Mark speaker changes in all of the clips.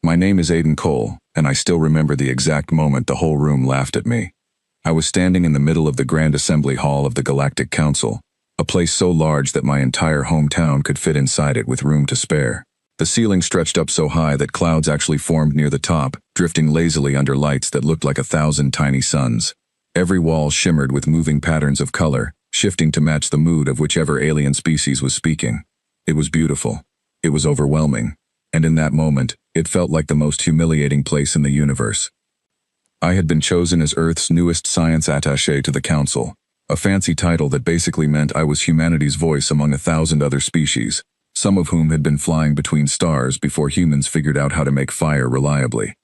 Speaker 1: My name is Aiden Cole, and I still remember the exact moment the whole room laughed at me. I was standing in the middle of the Grand Assembly Hall of the Galactic Council, a place so large that my entire hometown could fit inside it with room to spare. The ceiling stretched up so high that clouds actually formed near the top, drifting lazily under lights that looked like 1,000 tiny suns. Every wall shimmered with moving patterns of color, shifting to match the mood of whichever alien species was speaking. It was beautiful. It was overwhelming. And in that moment, it felt like the most humiliating place in the universe. I had been chosen as Earth's newest science attaché to the Council, a fancy title that basically meant I was humanity's voice among 1,000 other species, some of whom had been flying between stars before humans figured out how to make fire reliably.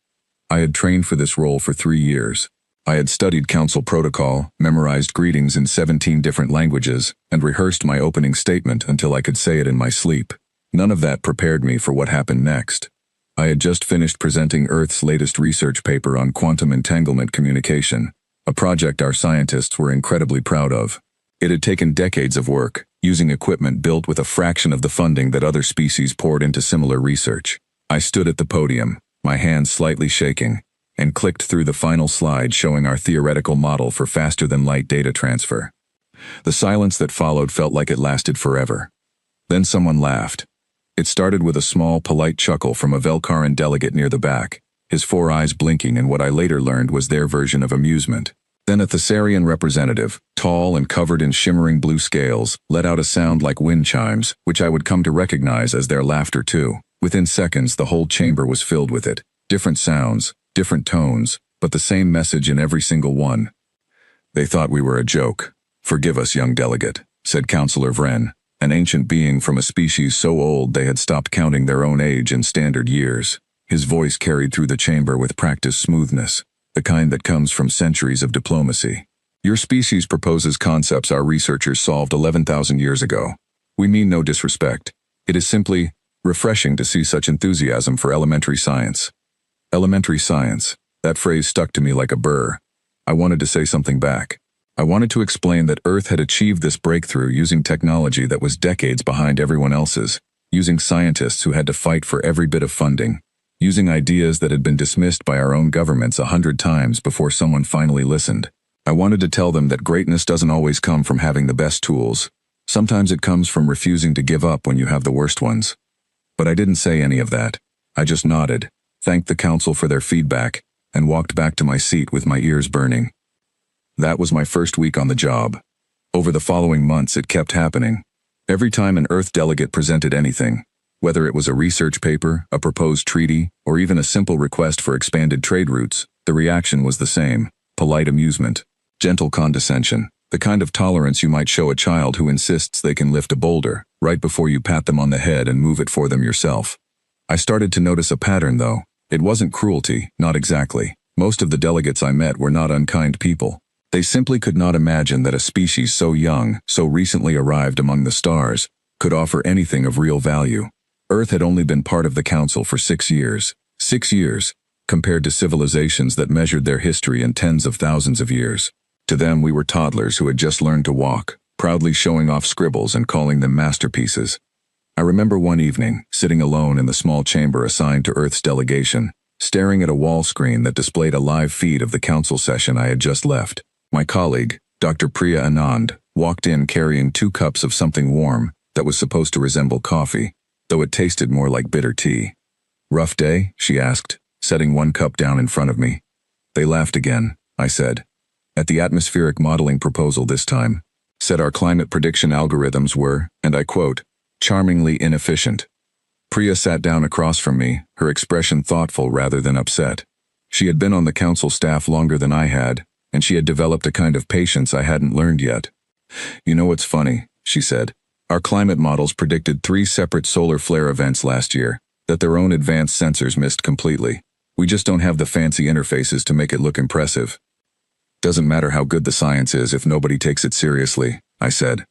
Speaker 1: I had trained for this role for 3 years. I had studied Council protocol, memorized greetings in 17 different languages, and rehearsed my opening statement until I could say it in my sleep. None of that prepared me for what happened next. I had just finished presenting Earth's latest research paper on quantum entanglement communication, a project our scientists were incredibly proud of. It had taken decades of work, using equipment built with a fraction of the funding that other species poured into similar research. I stood at the podium, my hands slightly shaking, and clicked through the final slide showing our theoretical model for faster-than-light data transfer. The silence that followed felt like it lasted forever. Then someone laughed. It started with a small, polite chuckle from a Velkaran delegate near the back, his 4 eyes blinking in what I later learned was their version of amusement. Then a Thessarian representative, tall and covered in shimmering blue scales, let out a sound like wind chimes, which I would come to recognize as their laughter too. Within seconds, the whole chamber was filled with it. Different sounds, different tones, but the same message in every single one. They thought we were a joke. "Forgive us, young delegate," said Counselor Vren, an ancient being from a species so old they had stopped counting their own age in standard years. His voice carried through the chamber with practiced smoothness, the kind that comes from centuries of diplomacy. "Your species proposes concepts our researchers solved 11,000 years ago. We mean no disrespect. It is simply refreshing to see such enthusiasm for elementary science." Elementary science. That phrase stuck to me like a burr. I wanted to say something back. I wanted to explain that Earth had achieved this breakthrough using technology that was decades behind everyone else's, using scientists who had to fight for every bit of funding, using ideas that had been dismissed by our own governments 100 times before someone finally listened. I wanted to tell them that greatness doesn't always come from having the best tools. Sometimes it comes from refusing to give up when you have the worst ones. But I didn't say any of that. I just nodded, thanked the council for their feedback, and walked back to my seat with my ears burning. That was my first week on the job. Over the following months, it kept happening. Every time an Earth delegate presented anything, whether it was a research paper, a proposed treaty, or even a simple request for expanded trade routes, the reaction was the same: polite amusement, gentle condescension, the kind of tolerance you might show a child who insists they can lift a boulder, right before you pat them on the head and move it for them yourself. I started to notice a pattern, though. It wasn't cruelty, not exactly. Most of the delegates I met were not unkind people. They simply could not imagine that a species so young, so recently arrived among the stars, could offer anything of real value. Earth had only been part of the Council for 6 years. 6 years, compared to civilizations that measured their history in tens of thousands of years. To them, we were toddlers who had just learned to walk, proudly showing off scribbles and calling them masterpieces. I remember one evening, sitting alone in the small chamber assigned to Earth's delegation, staring at a wall screen that displayed a live feed of the Council session I had just left. My colleague, Dr. Priya Anand, walked in carrying 2 cups of something warm that was supposed to resemble coffee, though it tasted more like bitter tea. "Rough day?" she asked, setting 1 cup down in front of me. "They laughed again," I said. "At the atmospheric modeling proposal this time. Said our climate prediction algorithms were, and I quote, charmingly inefficient." Priya sat down across from me, her expression thoughtful rather than upset. She had been on the council staff longer than I had, and she had developed a kind of patience I hadn't learned yet. "You know what's funny," she said. "Our climate models predicted 3 separate solar flare events last year, that their own advanced sensors missed completely. We just don't have the fancy interfaces to make it look impressive." "Doesn't matter how good the science is if nobody takes it seriously," I said.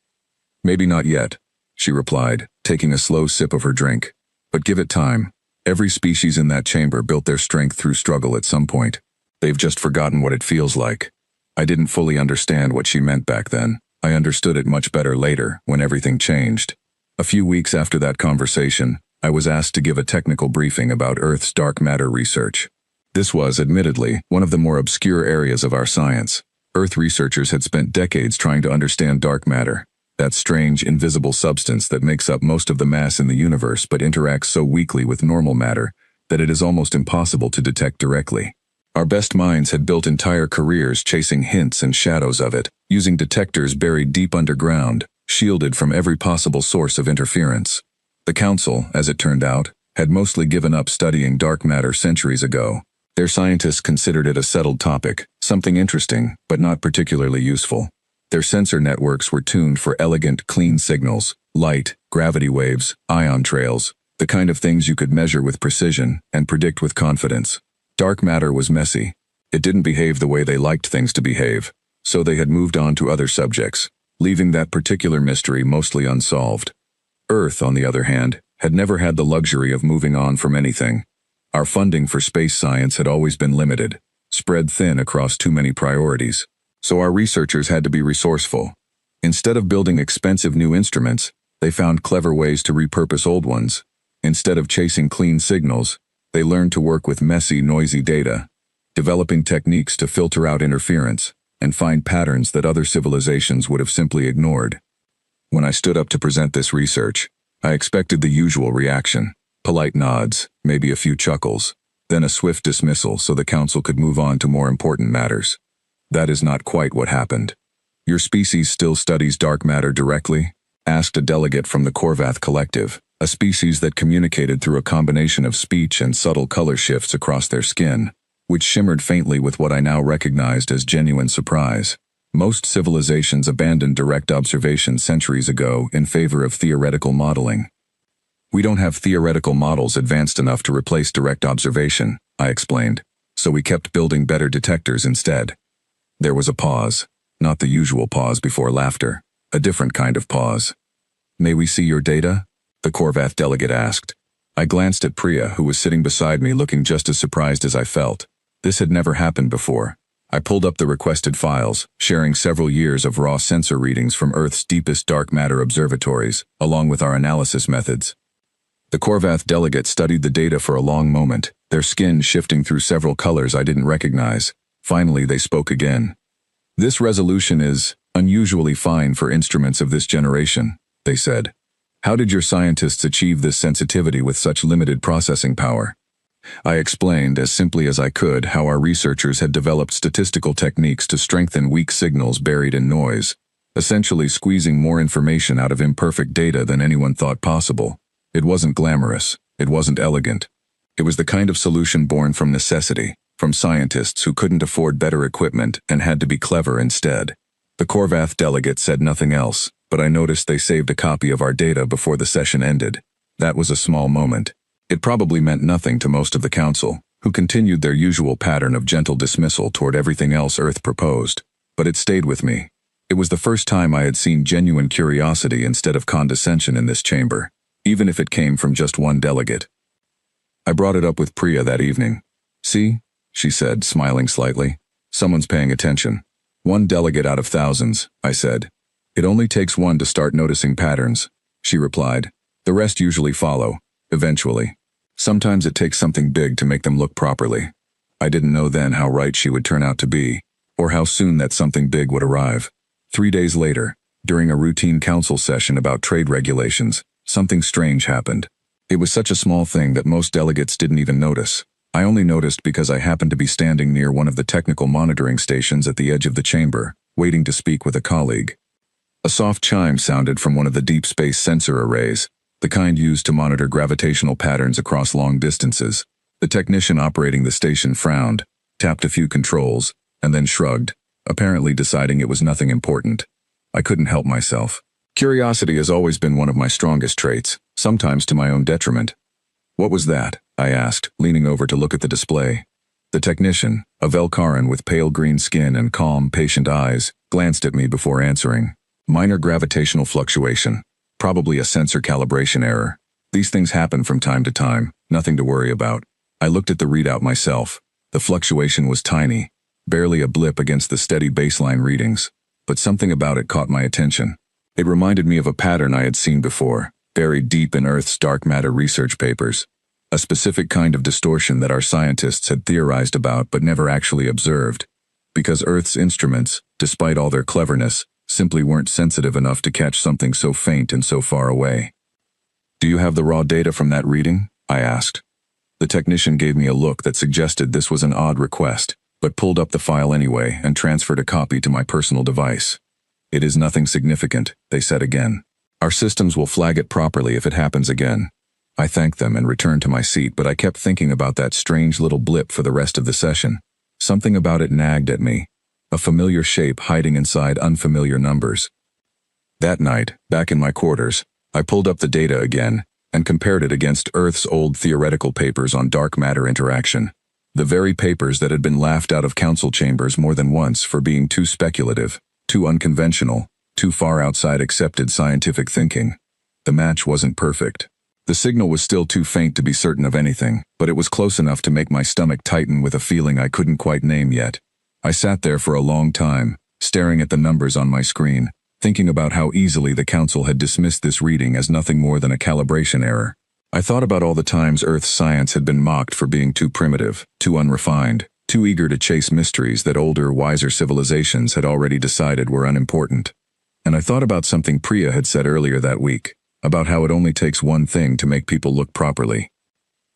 Speaker 1: "Maybe not yet," she replied, taking a slow sip of her drink. "But give it time. Every species in that chamber built their strength through struggle at some point. They've just forgotten what it feels like." I didn't fully understand what she meant back then. I understood it much better later, when everything changed. A few weeks after that conversation, I was asked to give a technical briefing about Earth's dark matter research. This was, admittedly, one of the more obscure areas of our science. Earth researchers had spent decades trying to understand dark matter, that strange, invisible substance that makes up most of the mass in the universe but interacts so weakly with normal matter that it is almost impossible to detect directly. Our best minds had built entire careers chasing hints and shadows of it, using detectors buried deep underground, shielded from every possible source of interference. The Council, as it turned out, had mostly given up studying dark matter centuries ago. Their scientists considered it a settled topic, something interesting, but not particularly useful. Their sensor networks were tuned for elegant, clean signals, light, gravity waves, ion trails, the kind of things you could measure with precision and predict with confidence. Dark matter was messy. It didn't behave the way they liked things to behave, so they had moved on to other subjects, leaving that particular mystery mostly unsolved. Earth, on the other hand, had never had the luxury of moving on from anything. Our funding for space science had always been limited, spread thin across too many priorities. So our researchers had to be resourceful. Instead of building expensive new instruments, they found clever ways to repurpose old ones. Instead of chasing clean signals, they learned to work with messy, noisy data, developing techniques to filter out interference and find patterns that other civilizations would have simply ignored. When I stood up to present this research, I expected the usual reaction. Polite nods, maybe a few chuckles, then a swift dismissal so the Council could move on to more important matters. That is not quite what happened. "Your species still studies dark matter directly?" asked a delegate from the Korvath Collective, a species that communicated through a combination of speech and subtle color shifts across their skin, which shimmered faintly with what I now recognized as genuine surprise. Most civilizations abandoned direct observation centuries ago in favor of theoretical modeling. "We don't have theoretical models advanced enough to replace direct observation," I explained, "so we kept building better detectors instead." There was a pause, not the usual pause before laughter, a different kind of pause. "May we see your data?" the Korvath delegate asked. I glanced at Priya, who was sitting beside me looking just as surprised as I felt. This had never happened before. I pulled up the requested files, sharing several years of raw sensor readings from Earth's deepest dark matter observatories, along with our analysis methods. The Korvath delegate studied the data for a long moment, their skin shifting through several colors I didn't recognize. Finally, they spoke again. "This resolution is unusually fine for instruments of this generation," they said. "How did your scientists achieve this sensitivity with such limited processing power?" I explained, as simply as I could, how our researchers had developed statistical techniques to strengthen weak signals buried in noise, essentially squeezing more information out of imperfect data than anyone thought possible. It wasn't glamorous. It wasn't elegant. It was the kind of solution born from necessity, from scientists who couldn't afford better equipment and had to be clever instead. The Korvath delegate said nothing else, but I noticed they saved a copy of our data before the session ended. That was a small moment. It probably meant nothing to most of the Council, who continued their usual pattern of gentle dismissal toward everything else Earth proposed. But it stayed with me. It was the first time I had seen genuine curiosity instead of condescension in this chamber, even if it came from just one delegate. I brought it up with Priya that evening. "See?" she said, smiling slightly. "Someone's paying attention." "One delegate out of thousands," I said. "It only takes one to start noticing patterns," she replied. "The rest usually follow, eventually. Sometimes it takes something big to make them look properly." I didn't know then how right she would turn out to be, or how soon that something big would arrive. 3 days later, during a routine council session about trade regulations, something strange happened. It was such a small thing that most delegates didn't even notice. I only noticed because I happened to be standing near one of the technical monitoring stations at the edge of the chamber, waiting to speak with a colleague. A soft chime sounded from one of the deep space sensor arrays, the kind used to monitor gravitational patterns across long distances. The technician operating the station frowned, tapped a few controls, and then shrugged, apparently deciding it was nothing important. I couldn't help myself. Curiosity has always been one of my strongest traits, sometimes to my own detriment. "What was that?" I asked, leaning over to look at the display. The technician, a Velkaran with pale green skin and calm, patient eyes, glanced at me before answering. "Minor gravitational fluctuation. Probably a sensor calibration error. These things happen from time to time, nothing to worry about." I looked at the readout myself. The fluctuation was tiny, barely a blip against the steady baseline readings, but something about it caught my attention. It reminded me of a pattern I had seen before, buried deep in Earth's dark matter research papers. A specific kind of distortion that our scientists had theorized about but never actually observed, because Earth's instruments, despite all their cleverness, simply weren't sensitive enough to catch something so faint and so far away. "Do you have the raw data from that reading?" I asked. The technician gave me a look that suggested this was an odd request, but pulled up the file anyway and transferred a copy to my personal device. "It is nothing significant," they said again. "Our systems will flag it properly if it happens again." I thanked them and returned to my seat, but I kept thinking about that strange little blip for the rest of the session. Something about it nagged at me. A familiar shape hiding inside unfamiliar numbers. That night, back in my quarters, I pulled up the data again and compared it against Earth's old theoretical papers on dark matter interaction. The very papers that had been laughed out of council chambers more than once for being too speculative, too unconventional, too far outside accepted scientific thinking. The match wasn't perfect. The signal was still too faint to be certain of anything, but it was close enough to make my stomach tighten with a feeling I couldn't quite name yet. I sat there for a long time, staring at the numbers on my screen, thinking about how easily the council had dismissed this reading as nothing more than a calibration error. I thought about all the times Earth's science had been mocked for being too primitive, too unrefined, too eager to chase mysteries that older, wiser civilizations had already decided were unimportant. And I thought about something Priya had said earlier that week, about how it only takes one thing to make people look properly.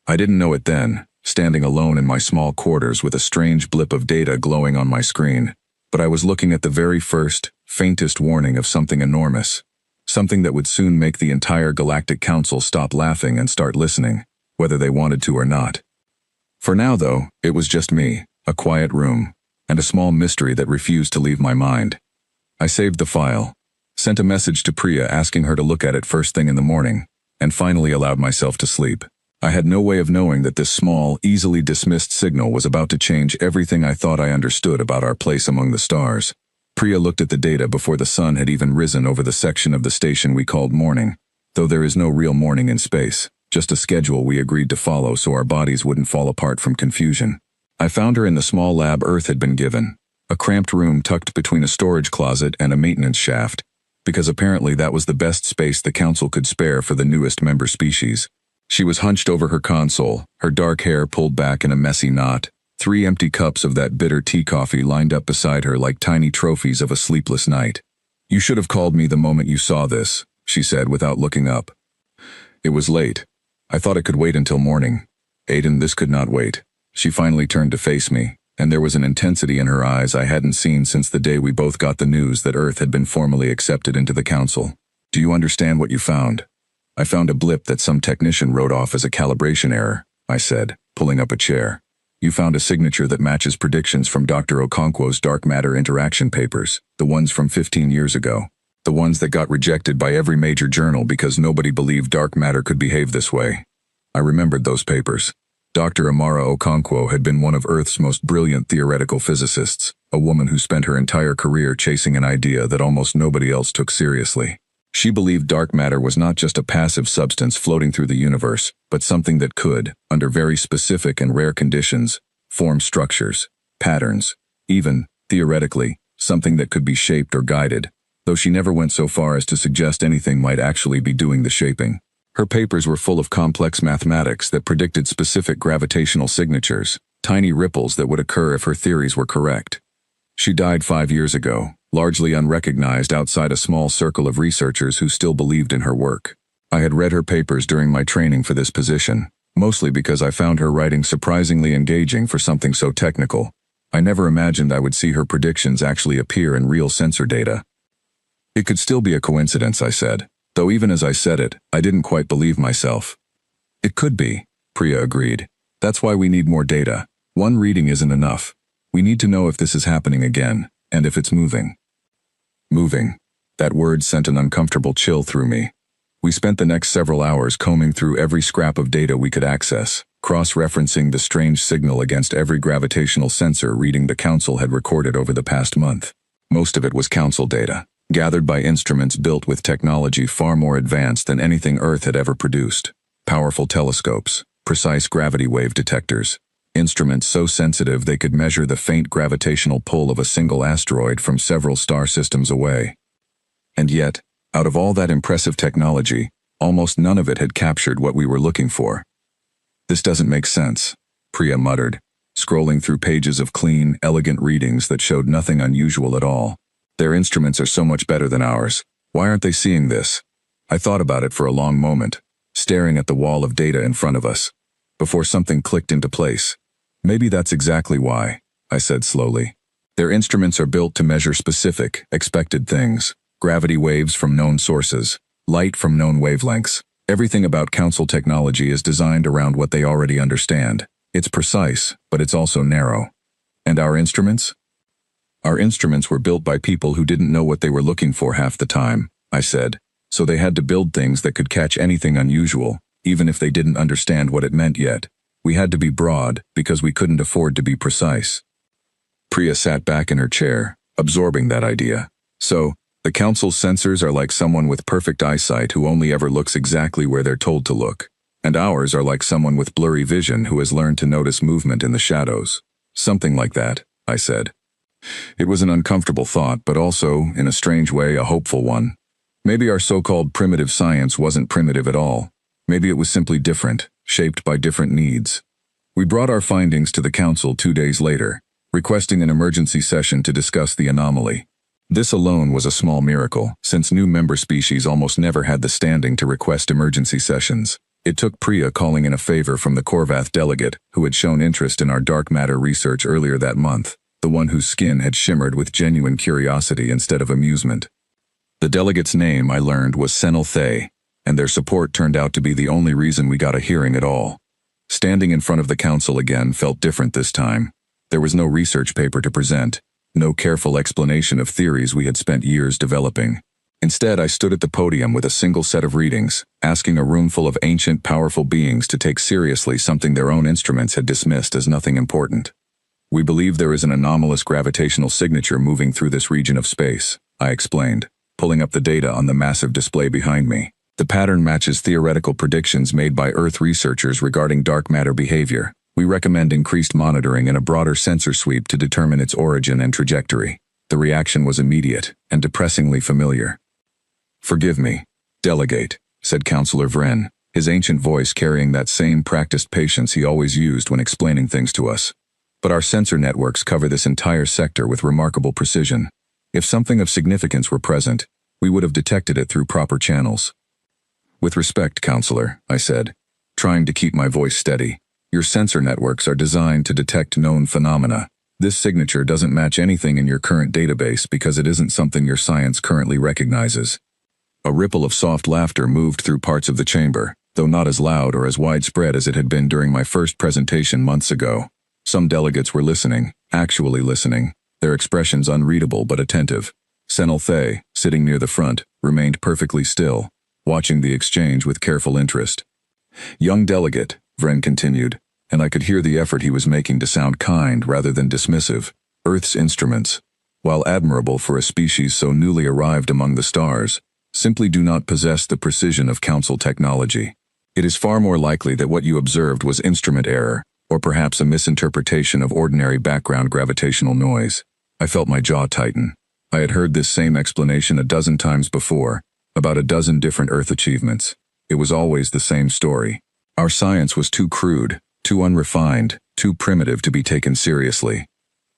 Speaker 1: I didn't know it then, standing alone in my small quarters with a strange blip of data glowing on my screen, but I was looking at the very first, faintest warning of something enormous, something that would soon make the entire Galactic Council stop laughing and start listening, whether they wanted to or not. For now, though, it was just me, a quiet room, and a small mystery that refused to leave my mind. I saved the file, sent a message to Priya asking her to look at it first thing in the morning, and finally allowed myself to sleep. I had no way of knowing that this small, easily dismissed signal was about to change everything I thought I understood about our place among the stars. Priya looked at the data before the sun had even risen over the section of the station we called morning, though there is no real morning in space, just a schedule we agreed to follow so our bodies wouldn't fall apart from confusion. I found her in the small lab Earth had been given, a cramped room tucked between a storage closet and a maintenance shaft, because apparently that was the best space the council could spare for the newest member species. She was hunched over her console, her dark hair pulled back in a messy knot, 3 empty cups of that bitter tea coffee lined up beside her like tiny trophies of a sleepless night. "You should have called me the moment you saw this," she said without looking up. It was late. I thought it could wait until morning. "Aiden, this could not wait." She finally turned to face me, and there was an intensity in her eyes I hadn't seen since the day we both got the news that Earth had been formally accepted into the council. "Do you understand what you found?" "I found a blip that some technician wrote off as a calibration error," I said, pulling up a chair. "You found a signature that matches predictions from Dr. Okonkwo's dark matter interaction papers, the ones from 15 years ago. The ones that got rejected by every major journal because nobody believed dark matter could behave this way." I remembered those papers. Dr. Amara Okonkwo had been one of Earth's most brilliant theoretical physicists, a woman who spent her entire career chasing an idea that almost nobody else took seriously. She believed dark matter was not just a passive substance floating through the universe, but something that could, under very specific and rare conditions, form structures, patterns, even, theoretically, something that could be shaped or guided, though she never went so far as to suggest anything might actually be doing the shaping. Her papers were full of complex mathematics that predicted specific gravitational signatures, tiny ripples that would occur if her theories were correct. She died 5 years ago, largely unrecognized outside a small circle of researchers who still believed in her work. I had read her papers during my training for this position, mostly because I found her writing surprisingly engaging for something so technical. I never imagined I would see her predictions actually appear in real sensor data. "It could still be a coincidence," I said, though even as I said it, I didn't quite believe myself. "It could be," Priya agreed. "That's why we need more data. One reading isn't enough. We need to know if this is happening again, and if it's moving." Moving. That word sent an uncomfortable chill through me. We spent the next several hours combing through every scrap of data we could access, cross-referencing the strange signal against every gravitational sensor reading the Council had recorded over the past month. Most of it was Council data, gathered by instruments built with technology far more advanced than anything Earth had ever produced. Powerful telescopes, precise gravity wave detectors, instruments so sensitive they could measure the faint gravitational pull of a single asteroid from several star systems away. And yet, out of all that impressive technology, Almost none of it had captured what we were looking for. "This doesn't make sense," Priya muttered, scrolling through pages of clean, elegant readings that showed nothing unusual at all. "Their instruments are so much better than ours. Why aren't they seeing this?" I thought about it for a long moment, staring at the wall of data in front of us, before something clicked into place. "Maybe that's exactly why," I said slowly. "Their instruments are built to measure specific, expected things. Gravity waves from known sources, light from known wavelengths. Everything about Council technology is designed around what they already understand. It's precise, but it's also narrow. And our instruments? Our instruments were built by people who didn't know what they were looking for half the time," I said. "So they had to build things that could catch anything unusual, even if they didn't understand what it meant yet. We had to be broad, because we couldn't afford to be precise." Priya sat back in her chair, absorbing that idea. "So, the Council's sensors are like someone with perfect eyesight who only ever looks exactly where they're told to look. And ours are like someone with blurry vision who has learned to notice movement in the shadows." "Something like that," I said. It was an uncomfortable thought, but also, in a strange way, a hopeful one. Maybe our so-called primitive science wasn't primitive at all. Maybe it was simply different, shaped by different needs. We brought our findings to the Council 2 days later, requesting an emergency session to discuss the anomaly. This alone was a small miracle, since new member species almost never had the standing to request emergency sessions. It took Priya calling in a favor from the Korvath delegate, who had shown interest in our dark matter research earlier that month, the one whose skin had shimmered with genuine curiosity instead of amusement. The delegate's name, I learned, was Senel Thay, and their support turned out to be the only reason we got a hearing at all. Standing in front of the Council again felt different this time. There was no research paper to present, no careful explanation of theories we had spent years developing. Instead, I stood at the podium with a single set of readings, asking a room full of ancient, powerful beings to take seriously something their own instruments had dismissed as nothing important. "We believe there is an anomalous gravitational signature moving through this region of space," I explained, pulling up the data on the massive display behind me. "The pattern matches theoretical predictions made by Earth researchers regarding dark matter behavior. We recommend increased monitoring and a broader sensor sweep to determine its origin and trajectory." The reaction was immediate and depressingly familiar. "Forgive me, Delegate," said Councillor Vren, his ancient voice carrying that same practiced patience he always used when explaining things to us. "But our sensor networks cover this entire sector with remarkable precision. If something of significance were present, we would have detected it through proper channels." "With respect, Councillor," I said, trying to keep my voice steady, "your sensor networks are designed to detect known phenomena. This signature doesn't match anything in your current database because it isn't something your science currently recognizes." A ripple of soft laughter moved through parts of the chamber, though not as loud or as widespread as it had been during my first presentation months ago. Some delegates were listening, actually listening, their expressions unreadable but attentive. Senel Thay, sitting near the front, remained perfectly still, watching the exchange with careful interest. "Young delegate," Vren continued, and I could hear the effort he was making to sound kind rather than dismissive. "Earth's instruments, while admirable for a species so newly arrived among the stars, simply do not possess the precision of Council technology. It is far more likely that what you observed was instrument error, or perhaps a misinterpretation of ordinary background gravitational noise." I felt my jaw tighten. I had heard this same explanation a dozen times before, about a dozen different Earth achievements. It was always the same story. Our science was too crude, too unrefined, too primitive to be taken seriously.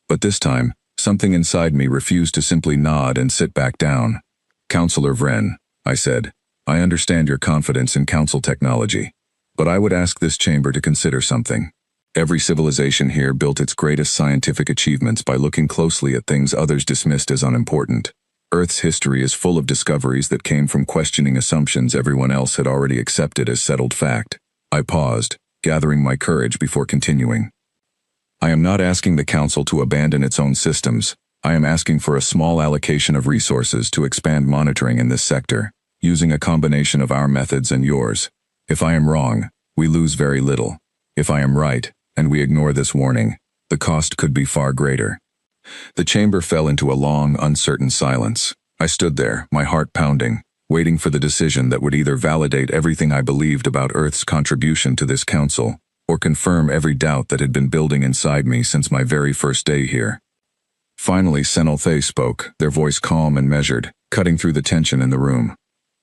Speaker 1: But this time, something inside me refused to simply nod and sit back down. "Councillor Vren," I said, "I understand your confidence in Council technology, but I would ask this chamber to consider something. Every civilization here built its greatest scientific achievements by looking closely at things others dismissed as unimportant. Earth's history is full of discoveries that came from questioning assumptions everyone else had already accepted as settled fact." I paused, gathering my courage before continuing. "I am not asking the Council to abandon its own systems. I am asking for a small allocation of resources to expand monitoring in this sector, using a combination of our methods and yours. If I am wrong, we lose very little. If I am right, and we ignore this warning, the cost could be far greater." The chamber fell into a long, uncertain silence. I stood there, my heart pounding, waiting for the decision that would either validate everything I believed about Earth's contribution to this Council, or confirm every doubt that had been building inside me since my very first day here. Finally, Senel Thay spoke, their voice calm and measured, cutting through the tension in the room.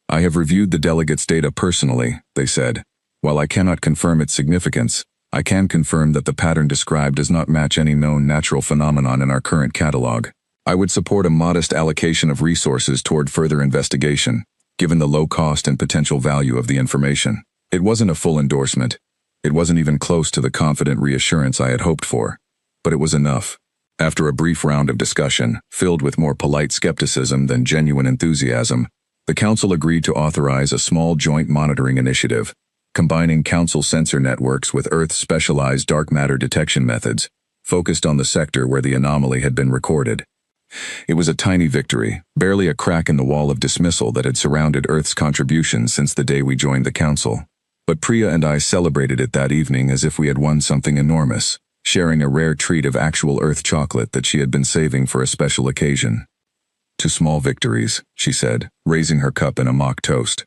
Speaker 1: I have reviewed the delegates' data personally, they said. While I cannot confirm its significance, I can confirm that the pattern described does not match any known natural phenomenon in our current catalog. I would support a modest allocation of resources toward further investigation, given the low cost and potential value of the information. It wasn't a full endorsement. It wasn't even close to the confident reassurance I had hoped for. But it was enough. After a brief round of discussion, filled with more polite skepticism than genuine enthusiasm, the Council agreed to authorize a small joint monitoring initiative, combining Council sensor networks with Earth's specialized dark matter detection methods, focused on the sector where the anomaly had been recorded. It was a tiny victory, barely a crack in the wall of dismissal that had surrounded Earth's contributions since the day we joined the Council. But Priya and I celebrated it that evening as if we had won something enormous, sharing a rare treat of actual Earth chocolate that she had been saving for a special occasion. To small victories, she said, raising her cup in a mock toast.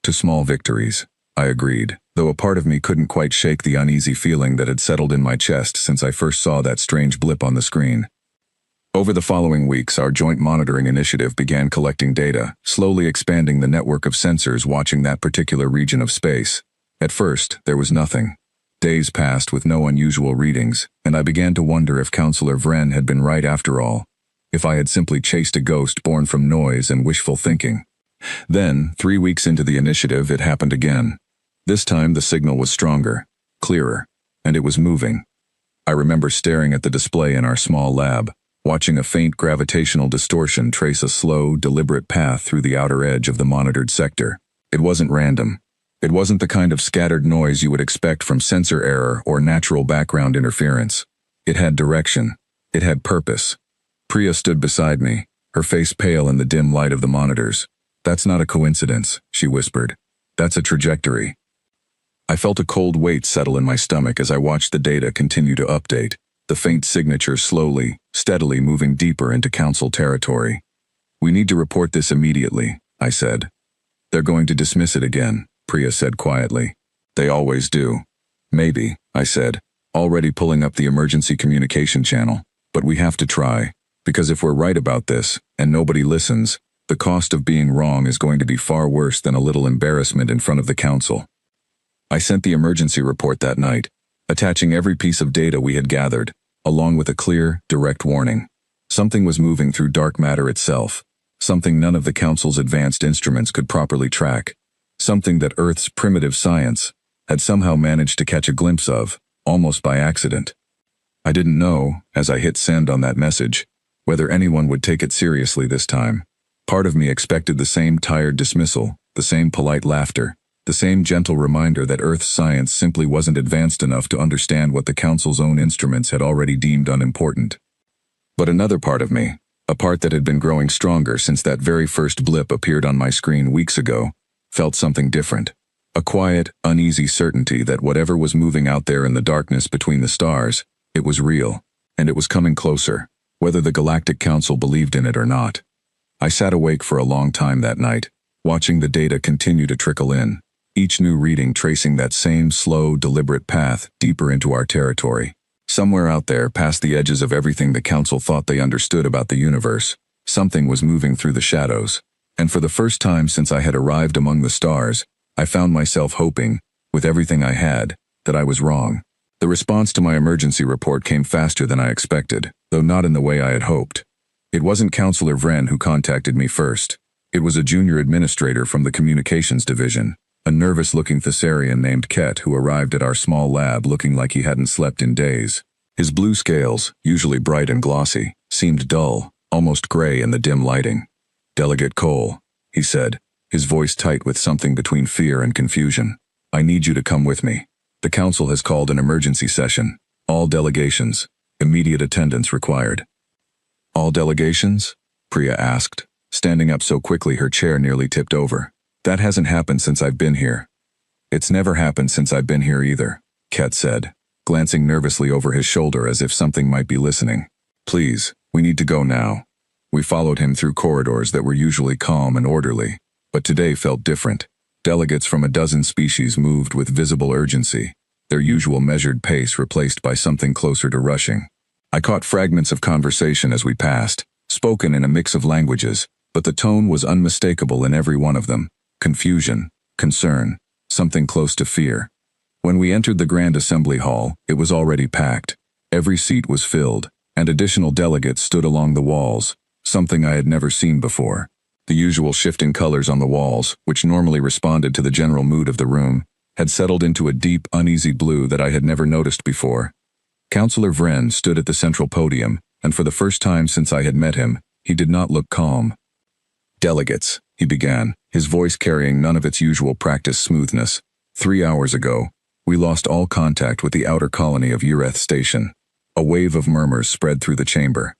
Speaker 1: To small victories, I agreed, though a part of me couldn't quite shake the uneasy feeling that had settled in my chest since I first saw that strange blip on the screen. Over the following weeks, our joint monitoring initiative began collecting data, slowly expanding the network of sensors watching that particular region of space. At first, there was nothing. Days passed with no unusual readings, and I began to wonder if Counselor Vren had been right after all, if I had simply chased a ghost born from noise and wishful thinking. Then, 3 weeks into the initiative, it happened again. This time the signal was stronger, clearer, and it was moving. I remember staring at the display in our small lab, watching a faint gravitational distortion trace a slow, deliberate path through the outer edge of the monitored sector. It wasn't random. It wasn't the kind of scattered noise you would expect from sensor error or natural background interference. It had direction. It had purpose. Priya stood beside me, her face pale in the dim light of the monitors. "That's not a coincidence," she whispered. "That's a trajectory." I felt a cold weight settle in my stomach as I watched the data continue to update, the faint signature slowly, steadily moving deeper into Council territory. "We need to report this immediately," I said. "They're going to dismiss it again," Priya said quietly. "They always do." "Maybe," I said, already pulling up the emergency communication channel. "But we have to try, because if we're right about this, and nobody listens, the cost of being wrong is going to be far worse than a little embarrassment in front of the Council." I sent the emergency report that night, attaching every piece of data we had gathered, along with a clear, direct warning. Something was moving through dark matter itself, something none of the Council's advanced instruments could properly track, something that Earth's primitive science had somehow managed to catch a glimpse of, almost by accident. I didn't know, as I hit send on that message, whether anyone would take it seriously this time. Part of me expected the same tired dismissal, the same polite laughter, the same gentle reminder that Earth's science simply wasn't advanced enough to understand what the Council's own instruments had already deemed unimportant. But another part of me, a part that had been growing stronger since that very first blip appeared on my screen weeks ago, felt something different. A quiet, uneasy certainty that whatever was moving out there in the darkness between the stars, it was real, and it was coming closer, whether the Galactic Council believed in it or not. I sat awake for a long time that night, watching the data continue to trickle in, each new reading tracing that same slow, deliberate path deeper into our territory. Somewhere out there, past the edges of everything the Council thought they understood about the universe, something was moving through the shadows. And for the first time since I had arrived among the stars, I found myself hoping, with everything I had, that I was wrong. The response to my emergency report came faster than I expected, though not in the way I had hoped. It wasn't Counselor Vren who contacted me first. It was a junior administrator from the communications division, a nervous-looking Thessarian named Ket who arrived at our small lab looking like he hadn't slept in days. His blue scales, usually bright and glossy, seemed dull, almost gray in the dim lighting. "Delegate Cole," he said, his voice tight with something between fear and confusion. "I need you to come with me. The Council has called an emergency session. All delegations. Immediate attendance required." "All delegations?" Priya asked, standing up so quickly her chair nearly tipped over. "That hasn't happened since I've been here." "It's never happened since I've been here either," Ket said, glancing nervously over his shoulder as if something might be listening. "Please, we need to go now." We followed him through corridors that were usually calm and orderly, but today felt different. Delegates from a dozen species moved with visible urgency, their usual measured pace replaced by something closer to rushing. I caught fragments of conversation as we passed, spoken in a mix of languages, but the tone was unmistakable in every one of them. confusion, concern, something close to fear. When we entered the Grand Assembly Hall, it was already packed. Every seat was filled, and additional delegates stood along the walls, something I had never seen before. The usual shifting colors on the walls, which normally responded to the general mood of the room, had settled into a deep, uneasy blue that I had never noticed before. Councillor Vren stood at the central podium, and for the first time since I had met him, he did not look calm. "Delegates," he began, his voice carrying none of its usual practiced smoothness. "3 hours ago, we lost all contact with the outer colony of Ureth Station." A wave of murmurs spread through the chamber.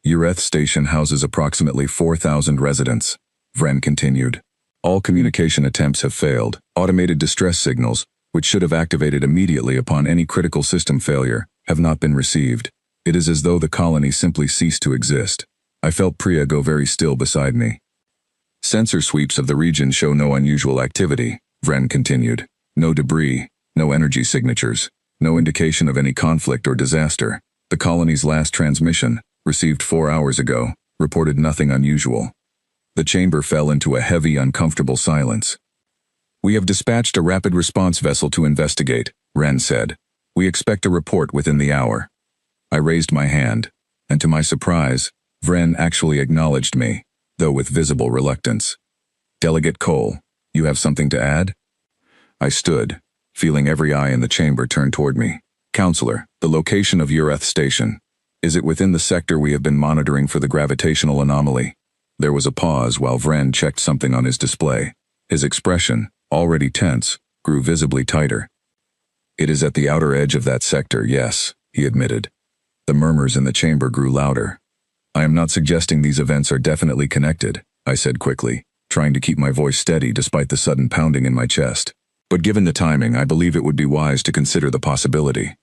Speaker 1: "Ureth Station houses approximately 4,000 residents," Vren continued. "All communication attempts have failed. Automated distress signals, which should have activated immediately upon any critical system failure, have not been received. It is as though the colony simply ceased to exist." I felt Priya go very still beside me. "Sensor sweeps of the region show no unusual activity," Vren continued. "No debris, no energy signatures, no indication of any conflict or disaster. The colony's last transmission, received 4 hours ago, reported nothing unusual." The chamber fell into a heavy, uncomfortable silence. "We have dispatched a rapid response vessel to investigate," Vren said. "We expect a report within the hour." I raised my hand, and to my surprise, Vren actually acknowledged me, though with visible reluctance. "Delegate Cole, you have something to add?" I stood, feeling every eye in the chamber turn toward me. "Counselor, the location of Ureth Station. Is it within the sector we have been monitoring for the gravitational anomaly?" There was a pause while Vren checked something on his display. His expression, already tense, grew visibly tighter. "It is at the outer edge of that sector, yes," he admitted. The murmurs in the chamber grew louder. "I am not suggesting these events are definitely connected," I said quickly, trying to keep my voice steady despite the sudden pounding in my chest. "But given the timing, I believe it would be wise to consider the possibility."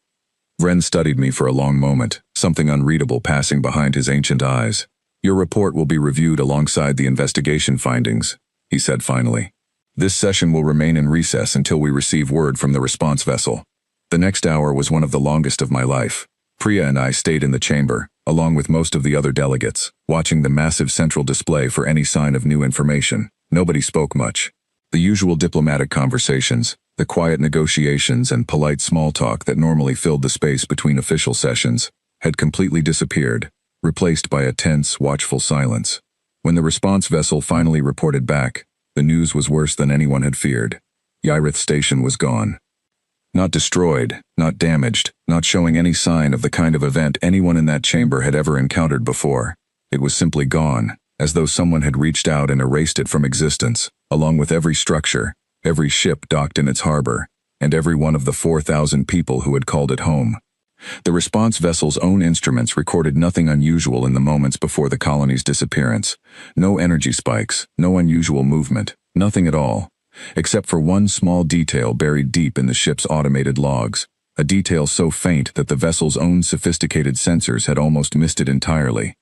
Speaker 1: Vren studied me for a long moment, something unreadable passing behind his ancient eyes. "Your report will be reviewed alongside the investigation findings," he said finally. "This session will remain in recess until we receive word from the response vessel." The next hour was one of the longest of my life. Priya and I stayed in the chamber, along with most of the other delegates, watching the massive central display for any sign of new information. Nobody spoke much. The usual diplomatic conversations, the quiet negotiations and polite small talk that normally filled the space between official sessions, had completely disappeared, replaced by a tense, watchful silence. When the response vessel finally reported back, the news was worse than anyone had feared. Ureth Station was gone. Not destroyed, not damaged, not showing any sign of the kind of event anyone in that chamber had ever encountered before. It was simply gone, as though someone had reached out and erased it from existence, along with every structure, every ship docked in its harbor, and every one of the 4,000 people who had called it home. The response vessel's own instruments recorded nothing unusual in the moments before the colony's disappearance. No energy spikes, no unusual movement, nothing at all, except for one small detail buried deep in the ship's automated logs, a detail so faint that the vessel's own sophisticated sensors had almost missed it entirely.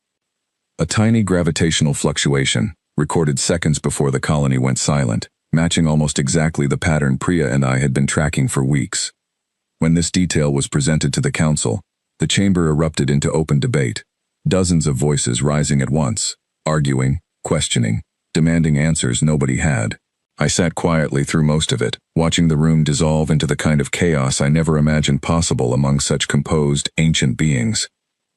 Speaker 1: A tiny gravitational fluctuation, recorded seconds before the colony went silent, matching almost exactly the pattern Priya and I had been tracking for weeks. When this detail was presented to the council, the chamber erupted into open debate, dozens of voices rising at once, arguing, questioning, demanding answers nobody had. I sat quietly through most of it, watching the room dissolve into the kind of chaos I never imagined possible among such composed, ancient beings.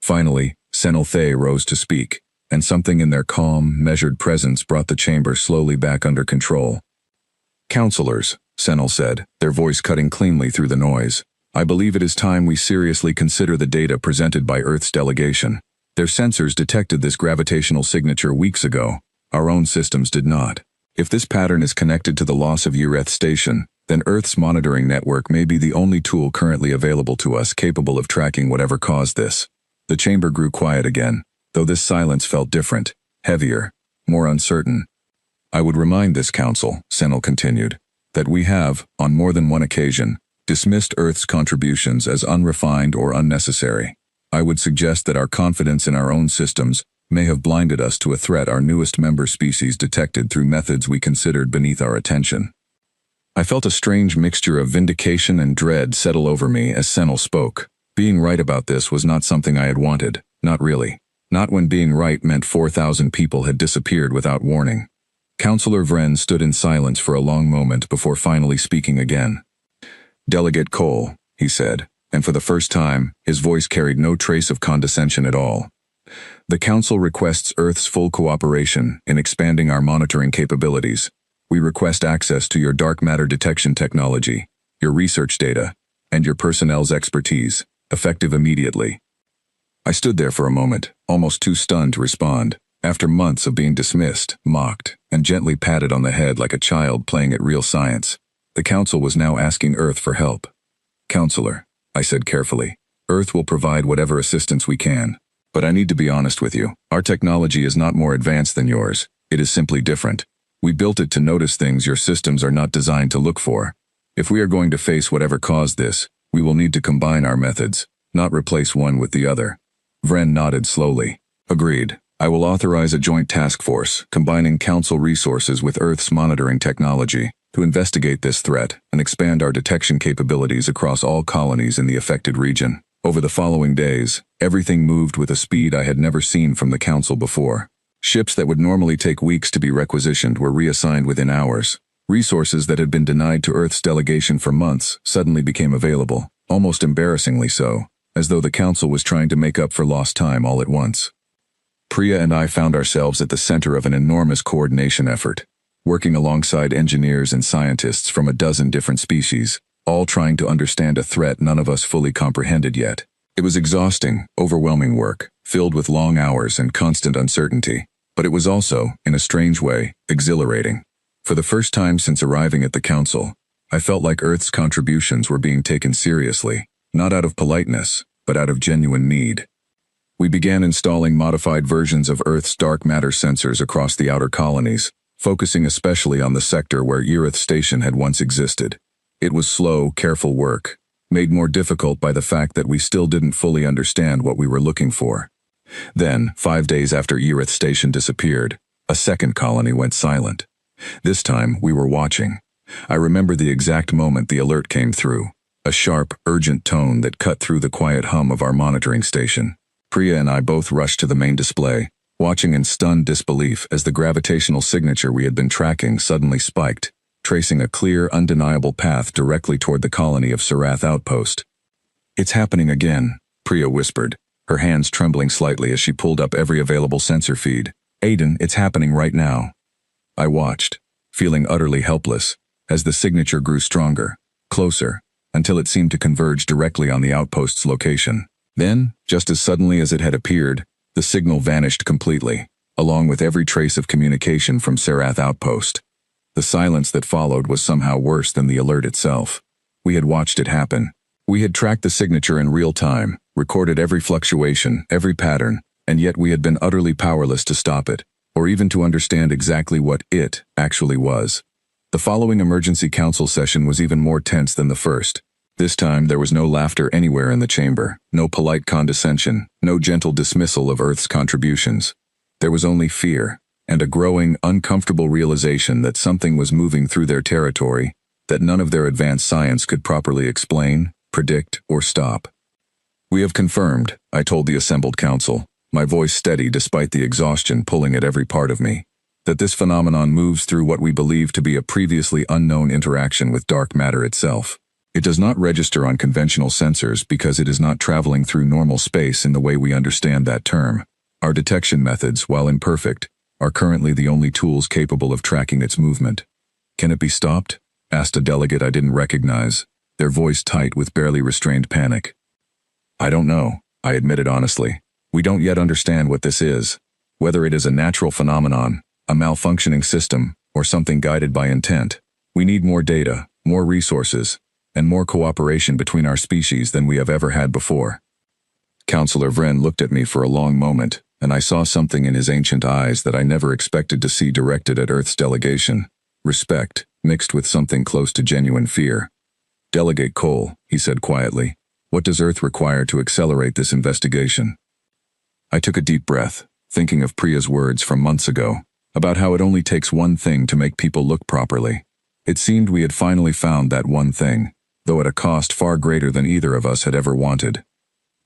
Speaker 1: Finally, Senel Thay rose to speak, and something in their calm, measured presence brought the chamber slowly back under control. "Councilors," Senel said, their voice cutting cleanly through the noise, "I believe it is time we seriously consider the data presented by Earth's delegation. Their sensors detected this gravitational signature weeks ago. Our own systems did not. If this pattern is connected to the loss of Ureth Station, then Earth's monitoring network may be the only tool currently available to us capable of tracking whatever caused this." The chamber grew quiet again, though this silence felt different, heavier, more uncertain. "I would remind this council," Senel continued, "that we have, on more than one occasion, dismissed Earth's contributions as unrefined or unnecessary. I would suggest that our confidence in our own systems may have blinded us to a threat our newest member species detected through methods we considered beneath our attention." I felt a strange mixture of vindication and dread settle over me as Senel spoke. Being right about this was not something I had wanted, not really. Not when being right meant 4,000 people had disappeared without warning. Counselor Vren stood in silence for a long moment before finally speaking again. "Delegate Cole," he said, and for the first time, his voice carried no trace of condescension at all. "The Council requests Earth's full cooperation in expanding our monitoring capabilities. We request access to your dark matter detection technology, your research data, and your personnel's expertise, effective immediately." I stood there for a moment, almost too stunned to respond. After months of being dismissed, mocked, and gently patted on the head like a child playing at real science, the Council was now asking Earth for help. "Counselor," I said carefully, "Earth will provide whatever assistance we can. But I need to be honest with you. Our technology is not more advanced than yours. It is simply different. We built it to notice things your systems are not designed to look for. If we are going to face whatever caused this, we will need to combine our methods, not replace one with the other." Vren nodded slowly. "Agreed. I will authorize a joint task force, combining Council resources with Earth's monitoring technology, to investigate this threat and expand our detection capabilities across all colonies in the affected region." Over the following days, everything moved with a speed I had never seen from the Council before. Ships that would normally take weeks to be requisitioned were reassigned within hours. Resources that had been denied to Earth's delegation for months suddenly became available, almost embarrassingly so, as though the Council was trying to make up for lost time all at once. Priya and I found ourselves at the center of an enormous coordination effort, working alongside engineers and scientists from a dozen different species, all trying to understand a threat none of us fully comprehended yet. It was exhausting, overwhelming work, filled with long hours and constant uncertainty, but it was also, in a strange way, exhilarating. For the first time since arriving at the Council, I felt like Earth's contributions were being taken seriously, not out of politeness, but out of genuine need. We began installing modified versions of Earth's dark matter sensors across the outer colonies, focusing especially on the sector where Erith Station had once existed. It was slow, careful work, made more difficult by the fact that we still didn't fully understand what we were looking for. Then, 5 days after Erith Station disappeared, a second colony went silent. This time, we were watching. I remember the exact moment the alert came through, a sharp, urgent tone that cut through the quiet hum of our monitoring station. Priya and I both rushed to the main display, watching in stunned disbelief as the gravitational signature we had been tracking suddenly spiked, tracing a clear, undeniable path directly toward the colony of Sarath Outpost. "It's happening again," Priya whispered, her hands trembling slightly as she pulled up every available sensor feed. "Aiden, it's happening right now." I watched, feeling utterly helpless, as the signature grew stronger, closer, until it seemed to converge directly on the outpost's location. Then, just as suddenly as it had appeared, the signal vanished completely, along with every trace of communication from Sarath Outpost. The silence that followed was somehow worse than the alert itself. We had watched it happen. We had tracked the signature in real time, recorded every fluctuation, every pattern, and yet we had been utterly powerless to stop it, or even to understand exactly what it actually was. The following emergency council session was even more tense than the first. This time there was no laughter anywhere in the chamber, no polite condescension, no gentle dismissal of Earth's contributions. There was only fear, and a growing, uncomfortable realization that something was moving through their territory that none of their advanced science could properly explain, predict, or stop. "We have confirmed," I told the assembled council, my voice steady despite the exhaustion pulling at every part of me, "that this phenomenon moves through what we believe to be a previously unknown interaction with dark matter itself. It does not register on conventional sensors because it is not traveling through normal space in the way we understand that term. Our detection methods, while imperfect, are currently the only tools capable of tracking its movement." "Can it be stopped?" asked a delegate I didn't recognize, their voice tight with barely restrained panic. "I don't know," I admitted honestly. "We don't yet understand what this is, whether it is a natural phenomenon, a malfunctioning system, or something guided by intent. We need more data, more resources, and more cooperation between our species than we have ever had before." Counselor Vren looked at me for a long moment, and I saw something in his ancient eyes that I never expected to see directed at Earth's delegation. Respect, mixed with something close to genuine fear. "Delegate Cole," he said quietly, "what does Earth require to accelerate this investigation?" I took a deep breath, thinking of Priya's words from months ago, about how it only takes one thing to make people look properly. It seemed we had finally found that one thing, though at a cost far greater than either of us had ever wanted.